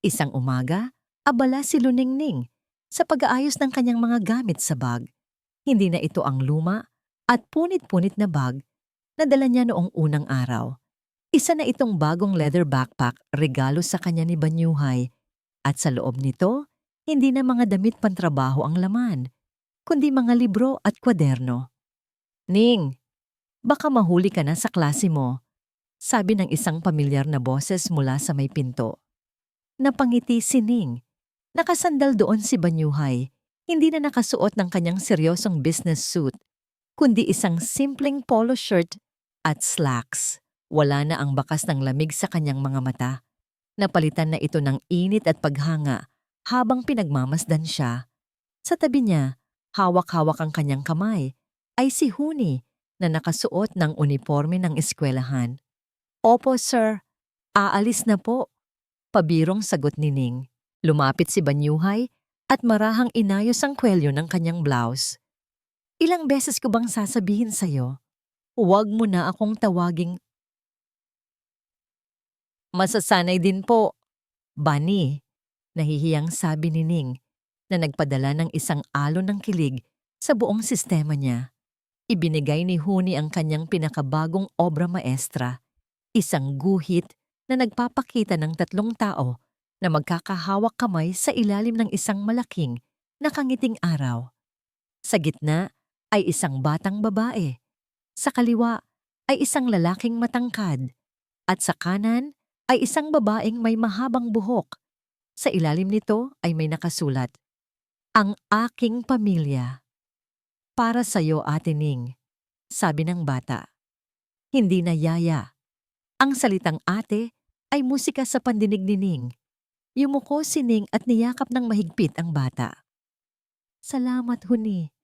A: Isang umaga, abala si Luningning sa pag-aayos ng kanyang mga gamit sa bag. Hindi na ito ang luma at punit-punit na bag na dala niya noong unang araw. Isa na itong bagong leather backpack regalo sa kanya ni Banyuhay, at sa loob nito, hindi na mga damit pantrabaho ang laman, kundi mga libro at kwaderno. "Ning, baka mahuli ka na sa klase mo," sabi ng isang pamilyar na boses mula sa may pinto. Napangiti si Ning. Nakasandal doon si Banyuhay, hindi na nakasuot ng kanyang seryosong business suit, kundi isang simpleng polo shirt at slacks. Wala na ang bakas ng lamig sa kanyang mga mata. Napalitan na ito ng init at paghanga habang pinagmamasdan siya. Sa tabi niya, hawak-hawak ang kanyang kamay, ay si Huni na nakasuot ng uniforme ng eskwelahan. Opo, sir. Aalis na po. Pabirong sagot ni Ning. Lumapit si Banyuhay at marahang inayos ang kwelyo ng kanyang blouse. Ilang beses ko bang sasabihin sa'yo? Huwag mo na akong tawaging... Masasanay din po. Bani, nahihiyang sabi ni Ning na nagpadala ng isang alon ng kilig sa buong sistema niya. Ibinigay ni Huni ang kanyang pinakabagong obra maestra, isang guhit na nagpapakita ng 3 tao na magkakahawak kamay sa ilalim ng isang malaking, nakangiting araw. Sa gitna ay isang batang babae. Sa kaliwa ay isang lalaking matangkad. At sa kanan ay isang babaeng may mahabang buhok. Sa ilalim nito ay may nakasulat, "Ang aking pamilya." Para sa'yo, Ate Ning, sabi ng bata. Hindi na yaya. Ang salitang ate ay musika sa pandinig ni Ning. Yumuko si Ning at niyakap ng mahigpit ang bata. Salamat, Huni.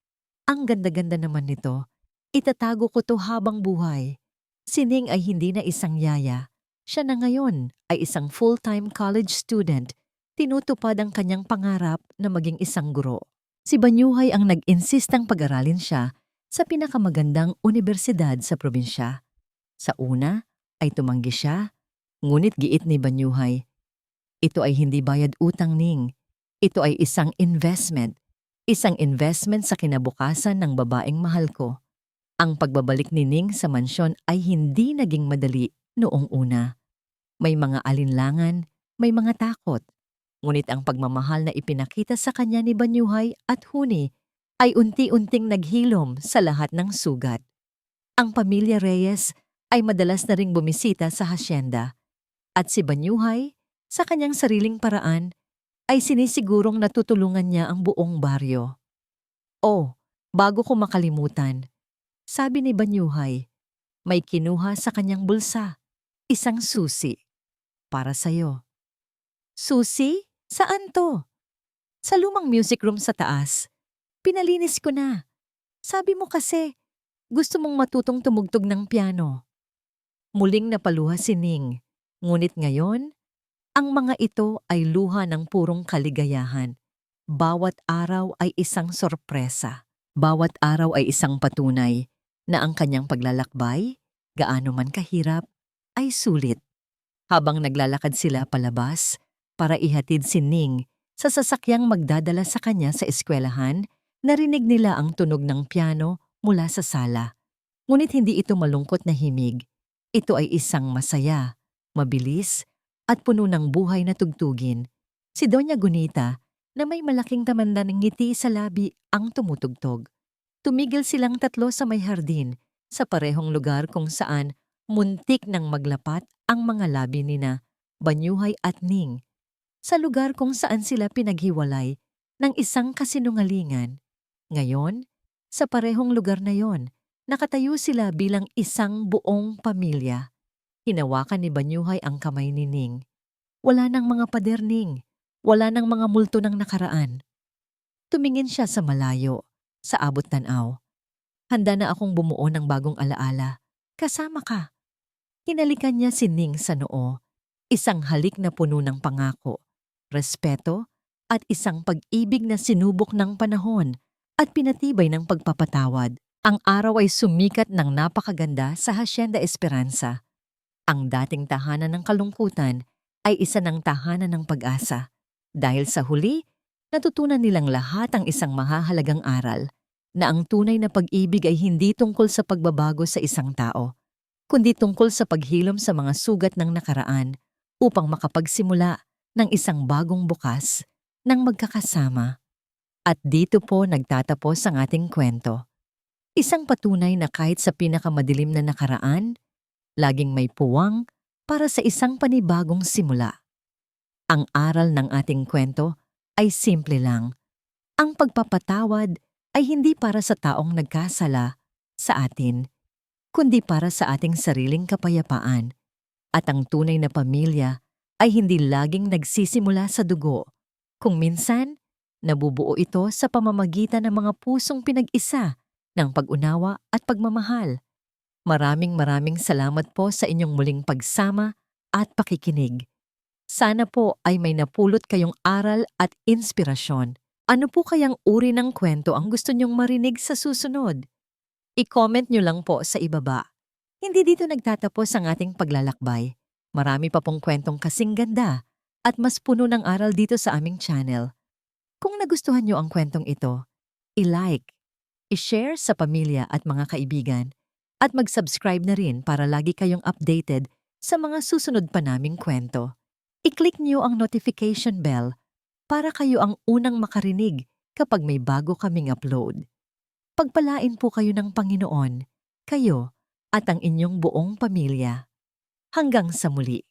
A: Ang ganda-ganda naman nito. Itatago ko to habang buhay. Si Ning ay hindi na isang yaya. Siya na ngayon ay isang full-time college student. Tinutupad ang kanyang pangarap na maging isang guro. Si Banyuhay ang nag-insistang pag-aralin siya sa pinakamagandang universidad sa probinsya. Sa una ay tumanggi siya, ngunit giit ni Banyuhay. Ito ay hindi bayad utang, Ning. Ito ay isang investment. Isang investment sa kinabukasan ng babaeng mahal ko. Ang pagbabalik ni Ning sa mansyon ay hindi naging madali noong una. May mga alinlangan, may mga takot. Ngunit ang pagmamahal na ipinakita sa kanya ni Banyuhay at Huni ay unti-unting naghilom sa lahat ng sugat. Ang pamilya Reyes ay madalas na ring bumisita sa hasyenda. At si Banyuhay, sa kanyang sariling paraan, ay sinisigurong natutulungan niya ang buong baryo. Oh, bago ko makalimutan, sabi ni Banyuhay, may kinuha sa kanyang bulsa, isang susi. Para sa'yo. Susi? Saan to? Sa lumang music room sa taas. Pinalinis ko na. Sabi mo kasi, gusto mong matutong tumugtog ng piano. Muling napaluha si Ning. Ngunit ngayon, ang mga ito ay luha ng purong kaligayahan. Bawat araw ay isang sorpresa. Bawat araw ay isang patunay na ang kanyang paglalakbay, gaano man kahirap, ay sulit. Habang naglalakad sila palabas para ihatid si Ning sa sasakyang magdadala sa kanya sa eskwelahan, narinig nila ang tunog ng piano mula sa sala. Ngunit hindi ito malungkot na himig. Ito ay isang masaya, mabilis, at puno ng buhay na tugtugin. Si Doña Gunita, na may malaking tamanda ng ngiti sa labi, ang tumutugtog. Tumigil silang 3 sa may hardin, sa parehong lugar kung saan muntik nang maglapat ang mga labi nina Banyuhay at Ning. Sa lugar kung saan sila pinaghiwalay ng isang kasinungalingan. Ngayon, sa parehong lugar na yon, nakatayo sila bilang isang buong pamilya. Hinawakan ni Banyuhay ang kamay ni Ning. Wala nang mga pader, Ning. Wala nang mga multo ng nakaraan. Tumingin siya sa malayo, sa abot tanaw. Handa na akong bumuo ng bagong alaala. Kasama ka. Hinalikan niya si Ning sa noo. Isang halik na puno ng pangako, respeto, at isang pag-ibig na sinubok ng panahon at pinatibay ng pagpapatawad. Ang araw ay sumikat ng napakaganda sa Hacienda Esperanza. Ang dating tahanan ng kalungkutan ay isa ng tahanan ng pag-asa. Dahil sa huli, natutunan nilang lahat ang isang mahahalagang aral na ang tunay na pag-ibig ay hindi tungkol sa pagbabago sa isang tao, kundi tungkol sa paghilom sa mga sugat ng nakaraan upang makapagsimula ng isang bagong bukas ng magkakasama. At dito po nagtatapos ang ating kwento. Isang patunay na kahit sa pinakamadilim na nakaraan, laging may puwang para sa isang panibagong simula. Ang aral ng ating kwento ay simple lang. Ang pagpapatawad ay hindi para sa taong nagkasala sa atin, kundi para sa ating sariling kapayapaan. At ang tunay na pamilya ay hindi laging nagsisimula sa dugo. Kung minsan, nabubuo ito sa pamamagitan ng mga pusong pinag-isa ng pag-unawa at pagmamahal. Maraming salamat po sa inyong muling pagsama at pakikinig. Sana po ay may napulot kayong aral at inspirasyon. Ano po kayang uri ng kwento ang gusto nyong marinig sa susunod? I-comment nyo lang po sa ibaba. Hindi dito nagtatapos ang ating paglalakbay. Marami pa pong kwentong kasing ganda at mas puno ng aral dito sa aming channel. Kung nagustuhan nyo ang kwentong ito, i-like, i-share sa pamilya at mga kaibigan, at mag-subscribe na rin para lagi kayong updated sa mga susunod pa naming kwento. I-click nyo ang notification bell para kayo ang unang makarinig kapag may bago kaming upload. Pagpalain po kayo ng Panginoon, kayo at ang inyong buong pamilya. Hanggang sa muli.